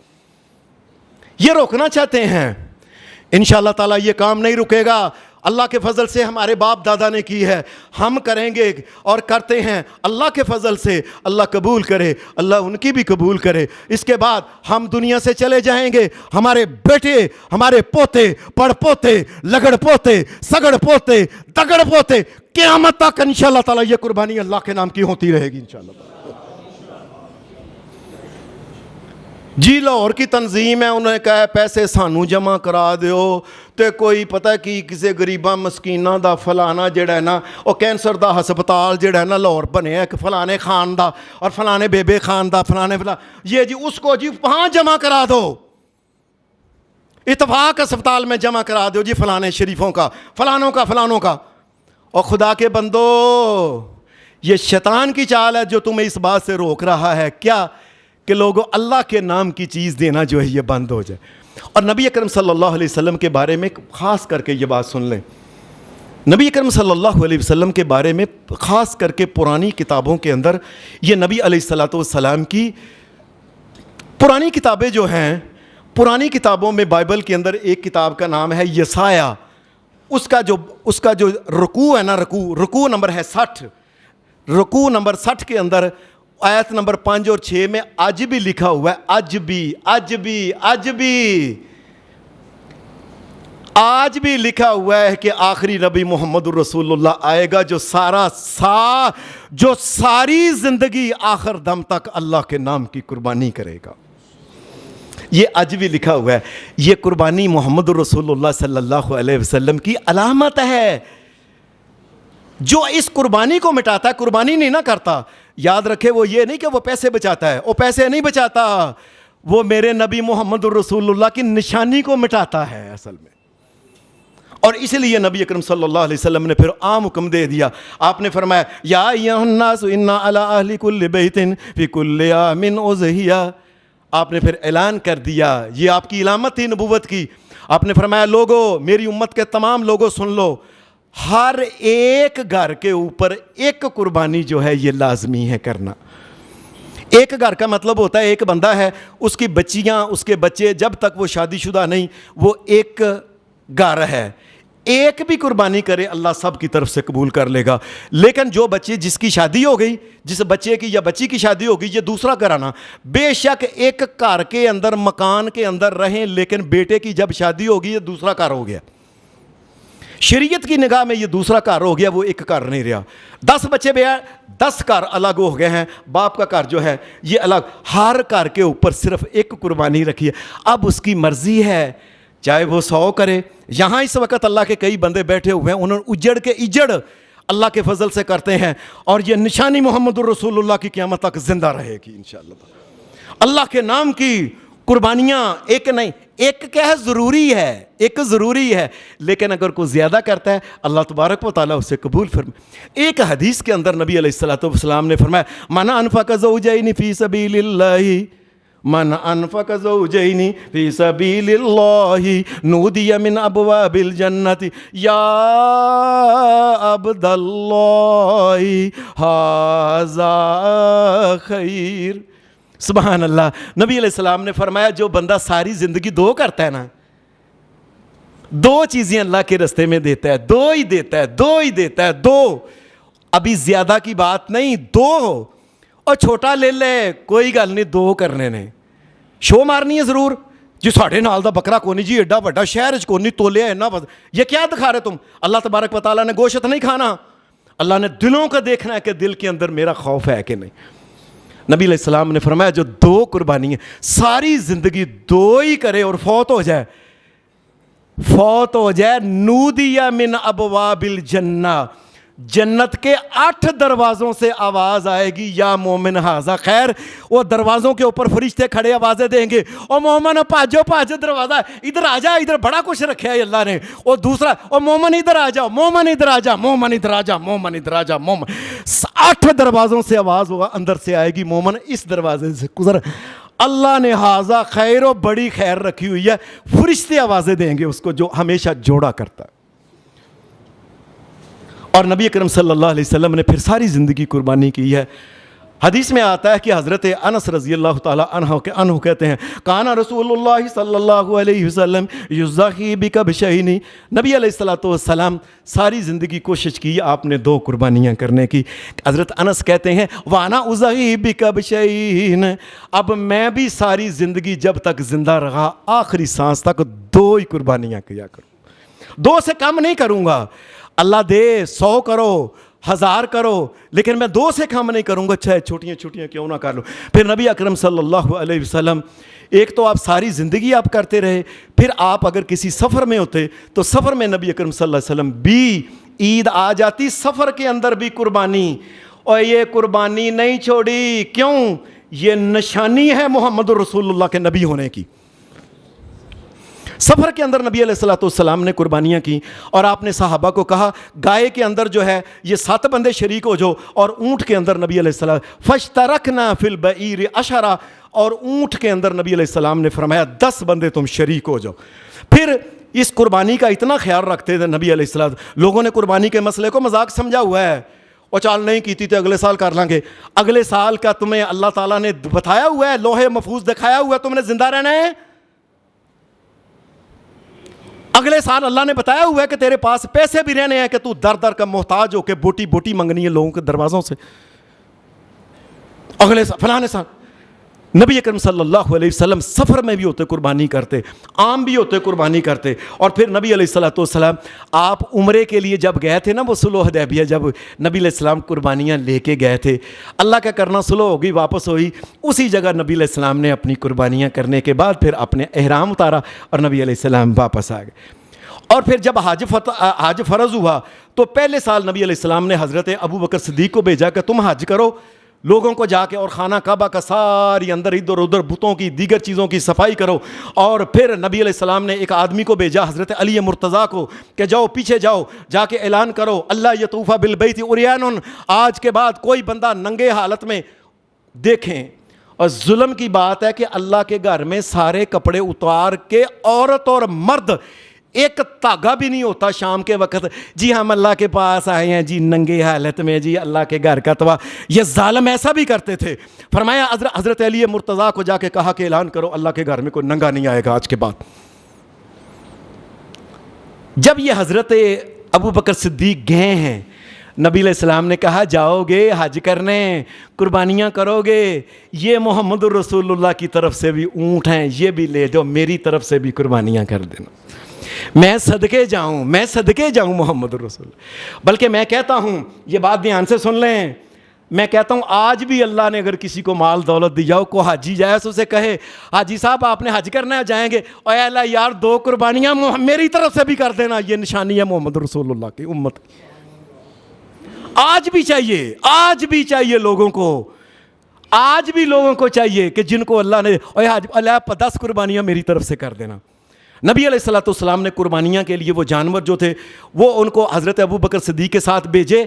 یہ روکنا چاہتے ہیں. انشاءاللہ تعالیٰ یہ کام نہیں رکے گا. اللہ کے فضل سے ہمارے باپ دادا نے کی ہے, ہم کریں گے اور کرتے ہیں. اللہ کے فضل سے اللہ قبول کرے, اللہ ان کی بھی قبول کرے. اس کے بعد ہم دنیا سے چلے جائیں گے, ہمارے بیٹے, ہمارے پوتے, پڑ پوتے, لگڑ پوتے, سگڑ پوتے, دگڑ پوتے, قیامت تک انشاءاللہ تعالیٰ یہ قربانی اللہ کے نام کی ہوتی رہے گی انشاءاللہ. جی لاہور کی تنظیم ہے, انہوں نے کہا پیسے سانو جمع کرا دیو, تے کوئی پتہ کی کسی غریباں مسکیناں دا فلانا جڑا ہے نا, اور کینسر دا ہسپتال جڑا ہے نا لاہور بنے ہے کہ فلانے خان دا اور فلانے بیبے خان دا فلانے یہ جی اس کو جی وہاں جمع کرا دو, اتفاق ہسپتال میں جمع کرا دو جی فلانے شریفوں کا, فلانوں کا, فلانوں کا. اور خدا کے بندو یہ شیطان کی چال ہے جو تمہیں اس بات سے روک رہا ہے کیا کہ لوگوں اللہ کے نام کی چیز دینا جو ہے یہ بند ہو جائے. اور نبی اکرم صلی اللہ علیہ وسلم کے بارے میں خاص کر کے یہ بات سن لیں, نبی اکرم صلی اللہ علیہ وسلم کے بارے میں خاص کر کے پرانی کتابوں کے اندر یہ نبی علیہ الصلوۃ والسلام کی پرانی کتابیں جو ہیں, پرانی کتابوں میں بائبل کے اندر ایک کتاب کا نام ہے یسایہ. اس کا جو رکوع ہے نا, رکوع نمبر ہے 60, رکوع نمبر 60 کے اندر آیت نمبر 5 اور 6 میں آج بھی لکھا ہوا ہے, آج بھی لکھا ہوا ہے کہ آخری نبی محمد الرسول اللہ آئے گا جو ساری زندگی آخر دم تک اللہ کے نام کی قربانی کرے گا. یہ آج بھی لکھا ہوا ہے. یہ قربانی محمد الرسول اللہ صلی اللہ علیہ وسلم کی علامت ہے. جو اس قربانی کو مٹاتا ہے, قربانی نہیں نہ کرتا, یاد رکھے وہ یہ نہیں کہ وہ پیسے بچاتا ہے, وہ پیسے نہیں بچاتا, وہ میرے نبی محمد الرسول اللہ کی نشانی کو مٹاتا ہے اصل میں. اور اس لیے نبی اکرم صلی اللہ علیہ وسلم نے پھر عام حکم دے دیا. آپ نے فرمایا یا ایھا الناس انا علی اہل کل بیت فی کل عام اضحیہ. آپ نے پھر اعلان کر دیا, یہ آپ کی علامت تھی نبوت کی. آپ نے فرمایا لوگو, میری امت کے تمام لوگوں سن لو, ہر ایک گھر کے اوپر ایک قربانی جو ہے یہ لازمی ہے کرنا. ایک گھر کا مطلب ہوتا ہے ایک بندہ ہے, اس کی بچیاں, اس کے بچے, جب تک وہ شادی شدہ نہیں, وہ ایک گھر ہے. ایک بھی قربانی کرے اللہ سب کی طرف سے قبول کر لے گا. لیکن جو بچے, جس کی شادی ہو گئی, جس بچے کی یا بچی کی شادی ہو گئی, یہ دوسرا گھرانہ. بے شک ایک گھر کے اندر, مکان کے اندر رہیں, لیکن بیٹے کی جب شادی ہوگی یہ دوسرا گھر ہو گیا. شریعت کی نگاہ میں یہ دوسرا گھر ہو گیا, وہ ایک گھر نہیں رہا. 10 بچے بے 10 گھر الگ ہو گئے ہیں. باپ کا گھر جو ہے یہ الگ. ہر گھر کے اوپر صرف ایک قربانی رکھی ہے. اب اس کی مرضی ہے, چاہے وہ 100 کرے. یہاں اس وقت اللہ کے کئی بندے بیٹھے ہوئے ہیں, انہوں نے اجڑ کے اجڑ اللہ کے فضل سے کرتے ہیں, اور یہ نشانی محمد الرسول اللہ کی قیامت تک زندہ رہے گی انشاءاللہ. اللہ کے نام کی قربانیاں ایک نہیں, ایک کیا ہے, ضروری ہے, ایک ضروری ہے. لیکن اگر کوئی زیادہ کرتا ہے اللہ تبارک و تعالیٰ اسے قبول فرمائے. ایک حدیث کے اندر نبی علیہ الصلوۃ والسلام نے فرمایا من انفق زوجین فی سبیل اللہ, من انفق زوجین فی سبیل اللہ نودی من ابواب الجنت یا عبد اللہ ھذا خیر. سبحان اللہ. نبی علیہ السلام نے فرمایا جو بندہ ساری زندگی 2 کرتا ہے نا, 2 چیزیں اللہ کے رستے میں دیتا ہے, 2 ہی دیتا ہے, 2 ہی دیتا ہے, 2. ابھی زیادہ کی بات نہیں, 2. اور چھوٹا لے لے کوئی گل نہیں, 2 کرنے نے. شو مارنی ہے ضرور, جی ساڑھے نال دا بکرا کونی جی, ایڈا بڑا شہر چ کونی تولیا اینا, یہ کیا دکھا رہے تم؟ اللہ تبارک و تعالیٰ نے گوشت نہیں کھانا, اللہ نے دلوں کا دیکھنا ہے کہ دل کے اندر میرا خوف ہے کہ نہیں. نبی علیہ السلام نے فرمایا جو 2 قربانی ہیں, ساری زندگی 2 ہی کرے اور فوت ہو جائے, نودیہ من ابواب الجنہ, جنت کے 8 دروازوں سے آواز آئے گی یا مومن ھذا خیر. وہ دروازوں کے اوپر فرشتے کھڑے آوازیں دیں گے, او مومن پاجو دروازہ ادھر آ جا, ادھر بڑا کچھ رکھا ہے اللہ نے. اور دوسرا, او مومن ادھر آ جاؤ, مومن ادھر آ جا, مومن ادھر آ جا, مومن ادھر آ جا, مومن. 8 دروازوں سے آواز ہوگا, اندر سے آئے گی مومن اس دروازے سے گزر. اللہ نے ھذا خیر, و بڑی خیر رکھی ہوئی ہے. فرشتے آوازیں دیں گے اس کو جو ہمیشہ جوڑا کرتا ہے. اور نبی اکرم صلی اللہ علیہ وسلم نے پھر ساری زندگی قربانی کی ہے. حدیث میں آتا ہے کہ حضرت انس رضی اللہ تعالیٰ عنہ کہتے ہیں کانا رسول اللہ صلی اللہ علیہ وسلم یضحی بکبشین. نبی علیہ الصلوۃ والسلام ساری زندگی کوشش کی آپ نے 2 قربانیاں کرنے کی. حضرت انس کہتے ہیں وانا اضحی بکبشین, اب میں بھی ساری زندگی جب تک زندہ رہا آخری سانس تک 2 ہی قربانیاں کیا کروں, 2 سے کم نہیں کروں گا. اللہ دے 100 کرو, 1000 کرو, لیکن میں 2 سے کم نہیں کروں گا, چاہے چھوٹیاں کیوں نہ کر لوں. پھر نبی اکرم صلی اللہ علیہ وسلم, ایک تو آپ ساری زندگی آپ کرتے رہے, پھر آپ اگر کسی سفر میں ہوتے تو سفر میں نبی اکرم صلی اللہ علیہ وسلم بھی, عید آ جاتی سفر کے اندر بھی قربانی, اور یہ قربانی نہیں چھوڑی. کیوں؟ یہ نشانی ہے محمد الرسول اللہ کے نبی ہونے کی. سفر کے اندر نبی علیہ الصلوۃ والسلام نے قربانیاں کی, اور آپ نے صحابہ کو کہا گائے کے اندر جو ہے یہ 7 بندے شریک ہو جاؤ, اور اونٹ کے اندر نبی علیہ السلام فاشترکنا فی البعیر 10, اور اونٹ کے اندر نبی علیہ السلام نے فرمایا 10 بندے تم شریک ہو جاؤ. پھر اس قربانی کا اتنا خیال رکھتے تھے نبی علیہ السلام, لوگوں نے قربانی کے مسئلے کو مذاق سمجھا ہوا ہے, اور چال نہیں کیتی تو اگلے سال کر لیں گے. اگلے سال کا تمہیں اللہ تعالیٰ نے بتایا ہوا ہے, لوح محفوظ دکھایا ہوا ہے, تم نے زندہ رہنا ہے. اگلے سال اللہ نے بتایا ہوا ہے کہ تیرے پاس پیسے بھی رہنے ہیں کہ تو در در کا محتاج ہو کے بوٹی منگنی ہے لوگوں کے دروازوں سے. اگلے سال فلاں سال نبی اکرم صلی اللہ علیہ وسلم سفر میں بھی ہوتے قربانی کرتے, عام بھی ہوتے قربانی کرتے. اور پھر نبی علیہ الصلوۃ والسلام آپ عمرے کے لیے جب گئے تھے نا, وہ صلح حدیبیہ, جب نبی علیہ السلام قربانیاں لے کے گئے تھے, اللہ کا کرنا صلح ہو گئی, واپس ہوئی, اسی جگہ نبی علیہ السلام نے اپنی قربانیاں کرنے کے بعد پھر اپنے احرام اتارا اور نبی علیہ السلام واپس آ گئے. اور پھر جب حج فرض ہوا تو پہلے سال نبی علیہ السلام نے حضرت ابو بکر صدیق کو بھیجا کہ تم حج کرو, لوگوں کو جا کے اور خانہ کعبہ کا ساری اندر ادھر ادھر بتوں کی دیگر چیزوں کی صفائی کرو. اور پھر نبی علیہ السلام نے ایک آدمی کو بھیجا حضرت علی مرتضیٰ کو کہ جاؤ پیچھے جاؤ, جا کے اعلان کرو اللہ یطوف بالبیت عریان, آج کے بعد کوئی بندہ ننگے حالت میں دیکھیں. اور ظلم کی بات ہے کہ اللہ کے گھر میں سارے کپڑے اتار کے عورت اور مرد ایک دھاگا بھی نہیں ہوتا شام کے وقت, جی ہم اللہ کے پاس آئے ہیں جی ننگے حالت میں, جی اللہ کے گھر کا توا. یہ ظالم ایسا بھی کرتے تھے. فرمایا حضرت علی مرتضیٰ کو جا کے کہا کہ اعلان کرو اللہ کے گھر میں کوئی ننگا نہیں آئے گا آج کے بعد. جب یہ حضرت ابو بکر صدیق گئے ہیں, نبی علیہ السلام نے کہا جاؤ گے حج کرنے, قربانیاں کرو گے, یہ محمد الرسول اللہ کی طرف سے بھی اونٹ ہیں, یہ بھی لے جاؤ, میری طرف سے بھی قربانیاں کر دینا, میں صدقے جاؤں محمد الرسول. بلکہ میں کہتا ہوں, یہ بات دھیان سے سن لیں, میں کہتا ہوں آج بھی اللہ نے اگر کسی کو مال دولت دی جاؤ کو حاجی جائے تو اسے کہے حاجی صاحب آپ نے حج کرنا ہے, جائیں گے, اور اے اللہ یار 2 قربانیاں میری طرف سے بھی کر دینا, یہ نشانی ہے محمد رسول اللہ کی امت. آج بھی چاہیے لوگوں کو, آج بھی لوگوں کو چاہیے کہ جن کو اللہ نے اللہ 10 قربانیاں میری طرف سے کر دینا. نبی علیہ الصلوۃ والسلام نے قربانیاں کے لیے وہ جانور جو تھے وہ ان کو حضرت ابو بکر صدیق کے ساتھ بھیجے,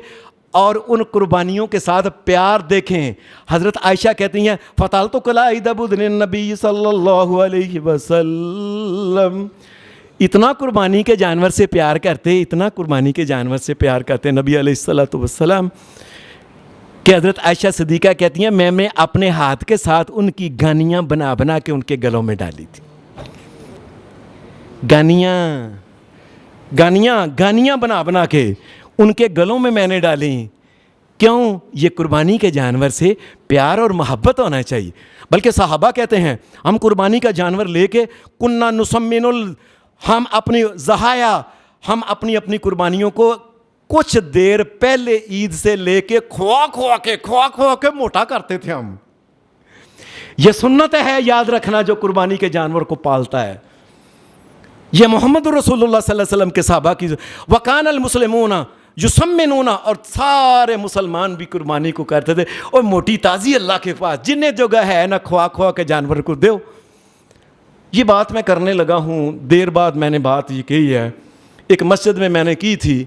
اور ان قربانیوں کے ساتھ پیار دیکھیں. حضرت عائشہ کہتی ہیں فَطَالْتُ قَلَائِدَ بُدْنِ النَّبِيِّ صلی اللہ علیہ وسلم, اتنا قربانی کے جانور سے پیار کرتے نبی علیہ الصلوۃ والسلام کہ حضرت عائشہ صدیقہ کہتی ہیں میں اپنے ہاتھ کے ساتھ ان کی گانیاں بنا بنا کے ان کے گلوں میں ڈالی تھی. گانیاں بنا بنا کے ان کے گلوں میں نے ڈالی. کیوں؟ یہ قربانی کے جانور سے پیار اور محبت ہونا چاہیے. بلکہ صحابہ کہتے ہیں ہم قربانی کا جانور لے کے کننا نسمن ہم اپنی ضحایا, ہم اپنی قربانیوں کو کچھ دیر پہلے عید سے لے کے کھوا کے موٹا کرتے تھے ہم. یہ سنت ہے, یاد رکھنا, جو قربانی کے جانور کو پالتا ہے. یہ محمد رسول اللہ صلی اللہ علیہ وسلم کے صحابہ کی. وکان المسلمون یسمنون, اور سارے مسلمان بھی قربانی کو کرتے تھے. اور موٹی تازی اللہ کے پاس جنہیں جگہ ہے نا کھوا کے جانور کو دیو. یہ بات میں کرنے لگا ہوں, دیر بعد میں نے بات یہ کہی ہے, ایک مسجد میں نے کی تھی.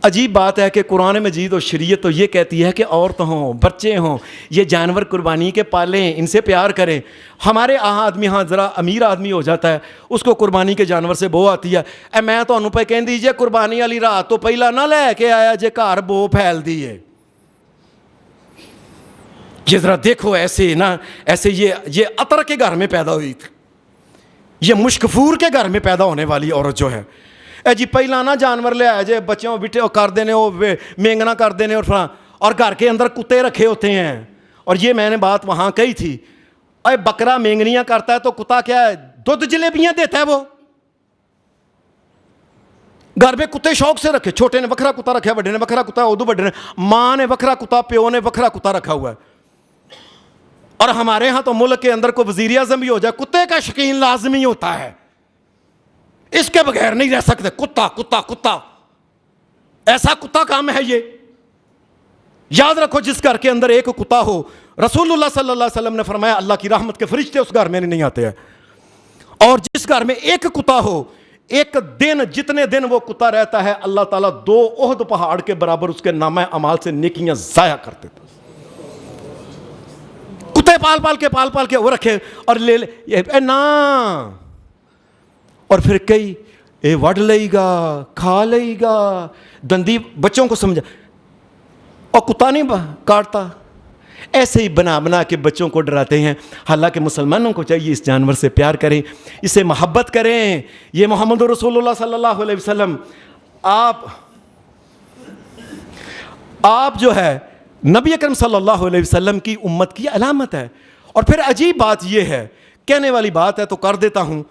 عجیب بات ہے کہ قرآن مجید اور شریعت تو یہ کہتی ہے کہ عورت ہوں بچے ہوں یہ جانور قربانی کے پالیں, ان سے پیار کریں. ہمارے آدمی ذرا امیر آدمی ہو جاتا ہے, اس کو قربانی کے جانور سے بو آتی ہے, اے میں تو پہ کہہ دیجیے قربانی والی رات تو پہلا نہ لے کے آیا جے گھر بو پھیل دی ہے. یہ ذرا دیکھو ایسے نا, ایسے یہ عطر کے گھر میں پیدا ہوئی تھی, یہ مشکفور کے گھر میں پیدا ہونے والی عورت جو ہے, اے جی پہلا نہ جانور لے آئے جے بچوں بٹے کر دینے وہ مینگنا کر دینے اور گھر کے اندر کتے رکھے ہوتے ہیں. اور یہ میں نے بات وہاں کہی تھی, اے بکرا مینگنیاں کرتا ہے تو کتا کیا ہے, دودھ جلیبیاں دیتا ہے. وہ گھر میں کتے شوق سے رکھے, چھوٹے نے بکرا کتا رکھا ہے, بڑے نے بکرا کتا, ادو بڑے نے, ماں نے بکرا کتا, پیو نے بکرا کتا رکھا ہوا ہے. اور ہمارے ہاں تو ملک کے اندر کو وزیر اعظم بھی ہو جائے کتے کا شوقین لازمی ہوتا ہے, اس کے بغیر نہیں رہ سکتے. کتا ایسا کتا کام ہے یہ. یاد رکھو جس گھر کے اندر ایک کتا ہو, رسول اللہ صلی اللہ علیہ وسلم نے فرمایا اللہ کی رحمت کے فرشتے اس گھر میں نہیں آتے ہیں. اور جس گھر میں ایک کتا ہو, ایک دن جتنے دن وہ کتا رہتا ہے اللہ تعالیٰ 2 احد پہاڑ کے برابر اس کے نامہ اعمال سے نیکیاں ضائع کر دیتے. کتے پال کے وہ رکھے اور لے نا, اور پھر کئی وڈ لے گا, کھا لے گا, دندی بچوں کو سمجھا, اور کتا نہیں کاٹتا. ایسے ہی بنا کے بچوں کو ڈراتے ہیں. حالانکہ مسلمانوں کو چاہیے اس جانور سے پیار کریں, اسے محبت کریں. یہ محمد رسول اللہ صلی اللہ علیہ وسلم آپ جو ہے نبی اکرم صلی اللہ علیہ وسلم کی امت کی علامت ہے. اور پھر عجیب بات یہ ہے, کہنے والی بات ہے تو کر دیتا ہوں,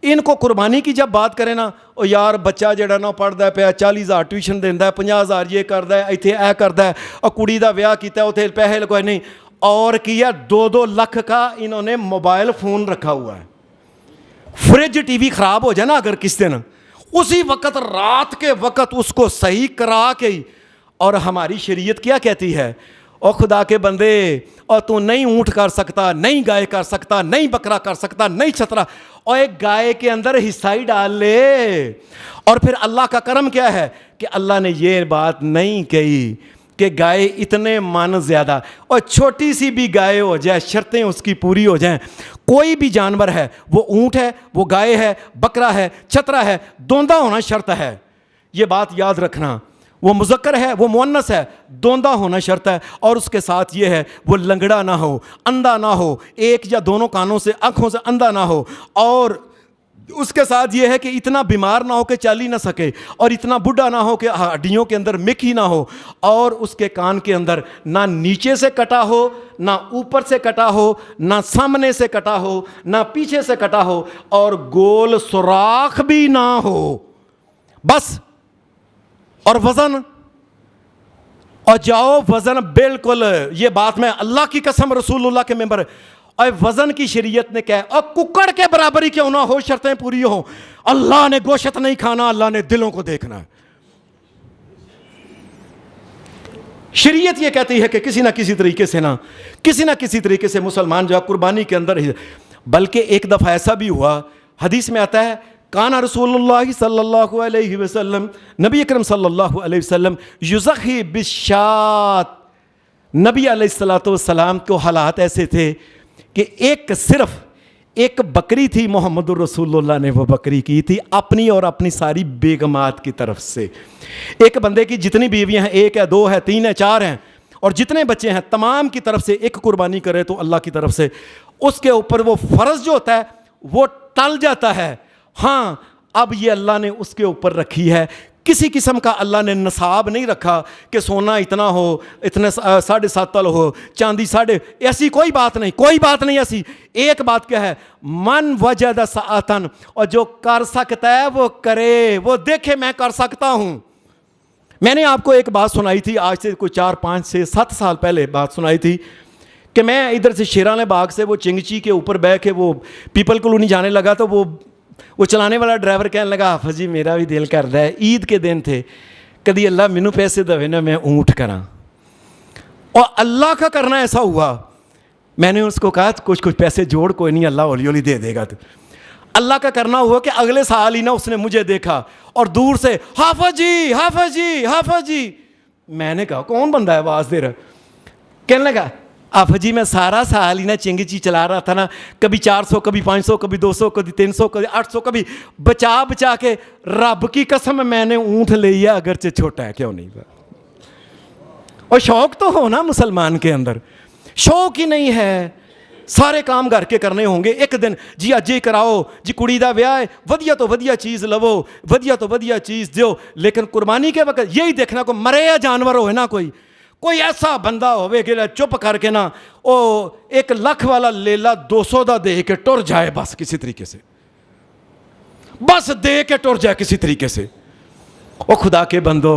ان کو قربانی کی جب بات کریں نا, او یار بچہ جڑا نا پڑھدا پیا 40,000 ٹیوشن دیندا ہے, 50,000 یہ کردا ہے, ایتھے اے کردا ہے, اور کڑی دا ویاہ کیتا ہے اوتھے پیسے لگوائے نہیں, اور کیا 2-2 لاکھ کا انہوں نے موبائل فون رکھا ہوا ہے. فریج ٹی وی خراب ہو جائے نا اگر کس دن, اسی وقت رات کے وقت اس کو صحیح کرا کے. اور ہماری شریعت کیا کہتی ہے, اور خدا کے بندے، اور تو نہیں اونٹ کر سکتا، نہیں گائے کر سکتا، نہیں بکرا کر سکتا، نہیں چھترا، اور ایک گائے کے اندر حصہ ہی ڈال لے۔ اور پھر اللہ کا کرم کیا ہے کہ اللہ نے یہ بات نہیں کہی کہ گائے اتنے من زیادہ، اور چھوٹی سی بھی گائے ہو جائے، شرطیں اس کی پوری ہو جائیں، کوئی بھی جانور ہے، وہ اونٹ ہے، وہ گائے ہے، بکرا ہے، چھترا ہے، دوندا ہونا شرط ہے۔ یہ بات یاد رکھنا، وہ مذکر ہے، وہ مؤنث ہے، دوندا ہونا شرط ہے، اور اس کے ساتھ یہ ہے وہ لنگڑا نہ ہو، اندھا نہ ہو، ایک یا دونوں کانوں سے آنکھوں سے اندھا نہ ہو، اور اس کے ساتھ یہ ہے کہ اتنا بیمار نہ ہو کہ چل ہی نہ سکے، اور اتنا بوڑھا نہ ہو کہ ہڈیوں کے اندر مک ہی نہ ہو، اور اس کے کان کے اندر نہ نیچے سے کٹا ہو، نہ اوپر سے کٹا ہو، نہ سامنے سے کٹا ہو، نہ پیچھے سے کٹا ہو، اور گول سوراخ بھی نہ ہو، بس۔ اور وزن، اور جاؤ وزن بالکل، یہ بات میں اللہ کی قسم رسول اللہ کے ممبر، اور وزن کی شریعت نے کہا اور ککڑ کے برابر ہی کیوں نہ ہو، شرطیں پوری ہوں۔ اللہ نے گوشت نہیں کھانا، اللہ نے دلوں کو دیکھنا ہے۔ شریعت یہ کہتی ہے کہ کسی نہ کسی طریقے سے مسلمان جو قربانی کے اندر ہی، بلکہ ایک دفعہ ایسا بھی ہوا، حدیث میں آتا ہے کانا رسول اللہ صلی اللہ علیہ وسلم، نبی اکرم صلی اللہ علیہ وسلم یضحی بالشاۃ، نبی علیہ السلام کو حالات ایسے تھے کہ صرف ایک بکری تھی، محمد الرسول اللہ نے وہ بکری کی تھی اپنی اور اپنی ساری بیگمات کی طرف سے۔ ایک بندے کی جتنی بیویاں ہیں، ایک ہے، دو ہے، تین ہے، چار ہیں، اور جتنے بچے ہیں تمام کی طرف سے ایک قربانی کرے تو اللہ کی طرف سے اس کے اوپر وہ فرض جو ہوتا ہے وہ ٹل جاتا ہے۔ ہاں اب یہ اللہ نے اس کے اوپر رکھی ہے، کسی قسم کا اللہ نے نصاب نہیں رکھا کہ سونا اتنا ہو، اتنے 7.5 تل ہو، چاندی ایسی کوئی بات نہیں ایسی۔ ایک بات کیا ہے، من وجد ساعتن، اور جو کر سکتا ہے وہ کرے، وہ دیکھے میں کر سکتا ہوں۔ میں نے آپ کو ایک بات سنائی تھی، آج سے کوئی 4 5 6 7 سال پہلے بات سنائی تھی کہ میں ادھر سے شیرانہ باغ سے وہ چنگچی کے اوپر بیٹھ کے وہ پیپل کالونی جانے لگا، تو وہ چلانے والا ڈرائیور کہنے لگا حافظ جی میرا بھی دل کرتا ہے، عید کے دن تھے، کدی اللہ مینوں پیسے دے نا میں اونٹ کراں، اور اللہ کا کرنا ایسا ہوا، میں نے اس کو کہا کچھ پیسے جوڑ، کوئی نہیں اللہ ہولی ہولی دے دے گا۔ تو اللہ کا کرنا ہوا کہ اگلے سال ہی نا اس نے مجھے دیکھا اور دور سے حافظ جی حافظ جی حافظ جی، میں نے کہا کون بندہ ہے آواز دے رہا، کہنے لگا حافظ جی میں سارا سال ہی نا چنگچی چلا رہا تھا نا، کبھی 400 کبھی 500 کبھی 200 کبھی 300 کبھی 800، کبھی بچا کے رب کی قسم میں نے اونٹ لیا، اگرچہ چھوٹا ہے کیوں نہیں۔ اور شوق تو ہو نا مسلمان کے اندر، شوق ہی نہیں ہے، سارے کام گھر کے کرنے ہوں گے، ایک دن جی اج ہی کراؤ جی کڑی دا ویاہ ہے، ودیا تو ودیا چیز لو، ودیا تو ودیا چیز دیو، لیکن قربانی کے وقت یہی دیکھنا کو مرے یا جانور ہوئے نا، کوئی ایسا بندہ ہوئے کہ چپ کر کے نا او 1 لاکھ والا لیلا 200 دا دے کے ٹر جائے، بس کسی طریقے سے، بس دے کے ٹر جائے کسی طریقے سے۔ او خدا کے بندو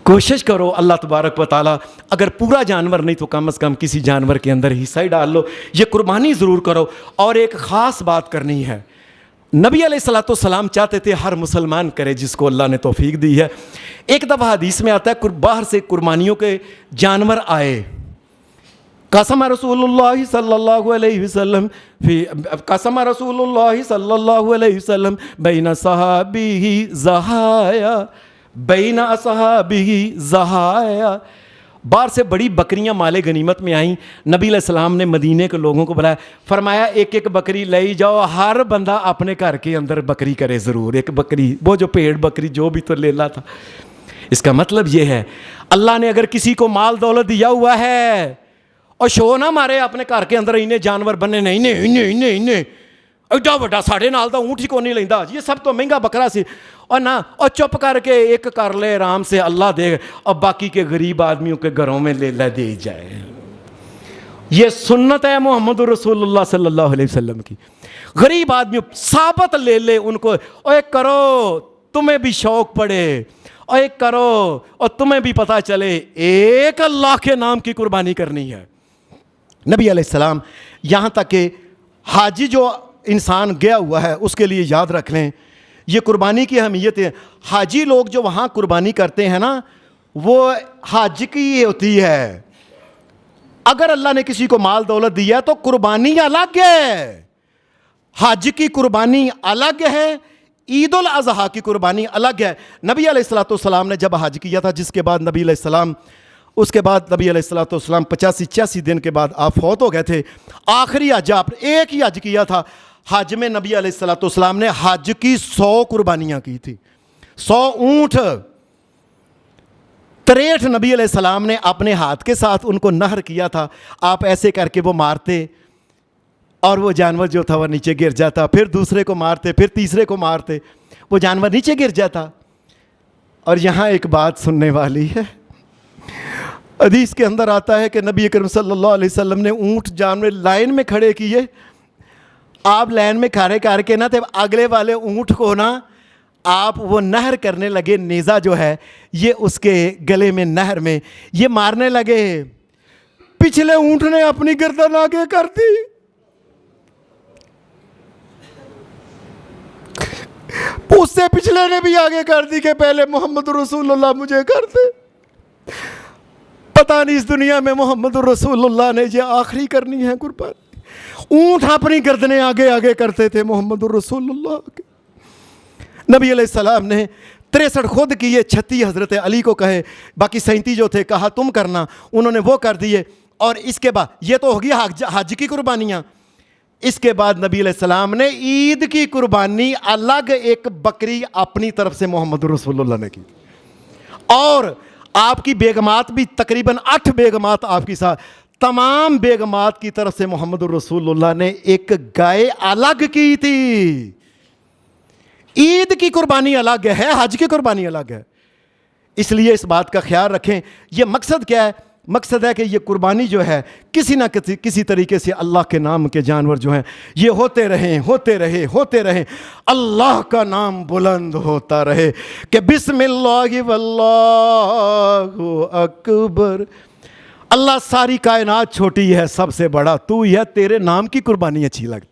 کوشش کرو، اللہ تبارک و تعالیٰ اگر پورا جانور نہیں تو کم از کم کسی جانور کے اندر حصہ ہی ڈال لو، یہ قربانی ضرور کرو۔ اور ایک خاص بات کرنی ہے، نبی علیہ السلام چاہتے تھے ہر مسلمان کرے جس کو اللہ نے توفیق دی ہے۔ ایک دفعہ حدیث میں آتا ہے باہر سے قربانیوں کے جانور آئے، قسم رسول اللہ صلی اللہ علیہ وسلم قسم رسول اللہ صلی اللہ علیہ وسلم بین صحابی زہایا بین اصحابہ زہایا، باہر سے بڑی بکریاں مال غنیمت میں آئیں، نبی علیہ السلام نے مدینے کے لوگوں کو بلایا، فرمایا ایک ایک بکری لے جاؤ، ہر بندہ اپنے گھر کے اندر بکری کرے ضرور، ایک بکری، وہ جو پیڑ بکری جو بھی تو لیلا تھا۔ اس کا مطلب یہ ہے اللہ نے اگر کسی کو مال دولت دیا ہوا ہے اور شو نہ مارے اپنے گھر کے اندر انہیں جانور بننے نہیں ایڈا وڈا ساڑھے نال دا اونٹ ہی کو نہیں لیندا، یہ سب تو مہنگا بکرا سی، اور نہ اور چپ کر کے ایک کر لے آرام سے اللہ دے، اور باقی کے غریب آدمیوں کے گھروں میں لے دے جائے۔ یہ سنت ہے محمد رسول اللہ صلی اللہ علیہ وسلم کی، غریب آدمیوں ثابت لے ان کو، اور ایک کرو تمہیں بھی شوق پڑے، اور ایک کرو اور تمہیں بھی پتہ چلے ایک اللہ کے نام کی قربانی کرنی ہے۔ نبی علیہ السلام یہاں تک کہ حاجی جو انسان گیا ہوا ہے اس کے لیے یاد رکھ لیں یہ قربانی کی اہمیت ہے۔ حاجی لوگ جو وہاں قربانی کرتے ہیں نا، وہ حج کی ہوتی ہے. اگر اللہ نے کسی کو مال دولت دیا تو قربانی الگ ہے. حج کی قربانی الگ ہے, عید الاضحیٰ کی قربانی الگ ہے. نبی علیہ الصلوۃ والسلام نے جب حج کیا تھا, جس کے بعد نبی علیہ السلام, اس کے بعد نبی علیہ الصلوۃ والسلام 85-86 دن کے بعد آپ فوت ہو گئے تھے. آخری حج آپ نے ایک ہی حج کیا تھا. حج میں نبی علیہ الصلوۃ والسلام نے حج کی 100 قربانیاں کی تھی. 100 اونٹ 63 نبی علیہ السلام نے اپنے ہاتھ کے ساتھ ان کو نہر کیا تھا. آپ ایسے کر کے وہ مارتے اور وہ جانور جو تھا وہ نیچے گر جاتا, پھر دوسرے کو مارتے, پھر تیسرے کو مارتے, وہ جانور نیچے گر جاتا. اور یہاں ایک بات سننے والی ہے, حدیث کے اندر آتا ہے کہ نبی اکرم صلی اللہ علیہ وسلم نے اونٹ جانور لائن میں کھڑے کیے. آپ لائن میں کھڑے کر کے نا اگلے والے اونٹ کو نا آپ وہ نہر کرنے لگے. نیزہ جو ہے یہ اس کے گلے میں نہر میں یہ مارنے لگے. پچھلے اونٹ نے اپنی گردن آگے کر دی, اس سے پچھلے نے بھی آگے کر دی کہ پہلے محمد رسول اللہ مجھے کر دے. پتہ نہیں اس دنیا میں محمد رسول اللہ نے یہ آخری کرنی ہے قربانی. اونٹ اپنی گردنیں آگے آگے کرتے تھے محمد رسول اللہ کے. نبی علیہ السلام نے 63 خود کیے, 36 حضرت علی کو کہے, باقی 37 جو تھے کہا تم کرنا, انہوں نے وہ کر دیے. اور اس کے بعد یہ تو ہوگی حج کی قربانیاں. اس کے بعد نبی علیہ السلام نے عید کی قربانی الگ ایک بکری اپنی طرف سے محمد رسول اللہ نے کی. اور آپ کی بیگمات بھی تقریباً 8 بیگمات آپ کی ساتھ, تمام بیگمات کی طرف سے محمد رسول اللہ نے ایک گائے الگ کی تھی. عید کی قربانی الگ ہے, حج کی قربانی الگ ہے. اس لیے اس بات کا خیال رکھیں. یہ مقصد کیا ہے؟ مقصد ہے کہ یہ قربانی جو ہے کسی نہ کسی طریقے سے اللہ کے نام کے جانور جو ہیں یہ ہوتے رہیں ہوتے رہے ہوتے رہیں, اللہ کا نام بلند ہوتا رہے کہ بسم اللہ واللہ اکبر. اللہ ساری کائنات چھوٹی ہے, سب سے بڑا تو ہی ہے, تیرے نام کی قربانی اچھی لگتی.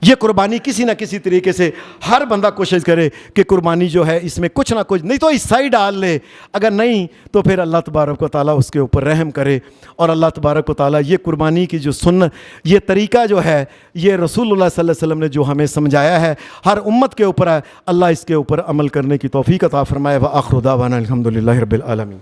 یہ قربانی کسی نہ کسی طریقے سے ہر بندہ کوشش کرے کہ قربانی جو ہے اس میں کچھ نہ کچھ, نہیں تو حصہ ہی ڈال لے, اگر نہیں تو پھر اللہ تبارک و تعالیٰ اس کے اوپر رحم کرے. اور اللہ تبارک و تعالیٰ یہ قربانی کی جو سنت, یہ طریقہ جو ہے یہ رسول اللہ صلی اللہ علیہ وسلم نے جو ہمیں سمجھایا ہے ہر امت کے اوپر ہے, اللہ اس کے اوپر عمل کرنے کی توفیق عطا فرمائے. وآخر دعوانا الحمدللہ رب العالمین.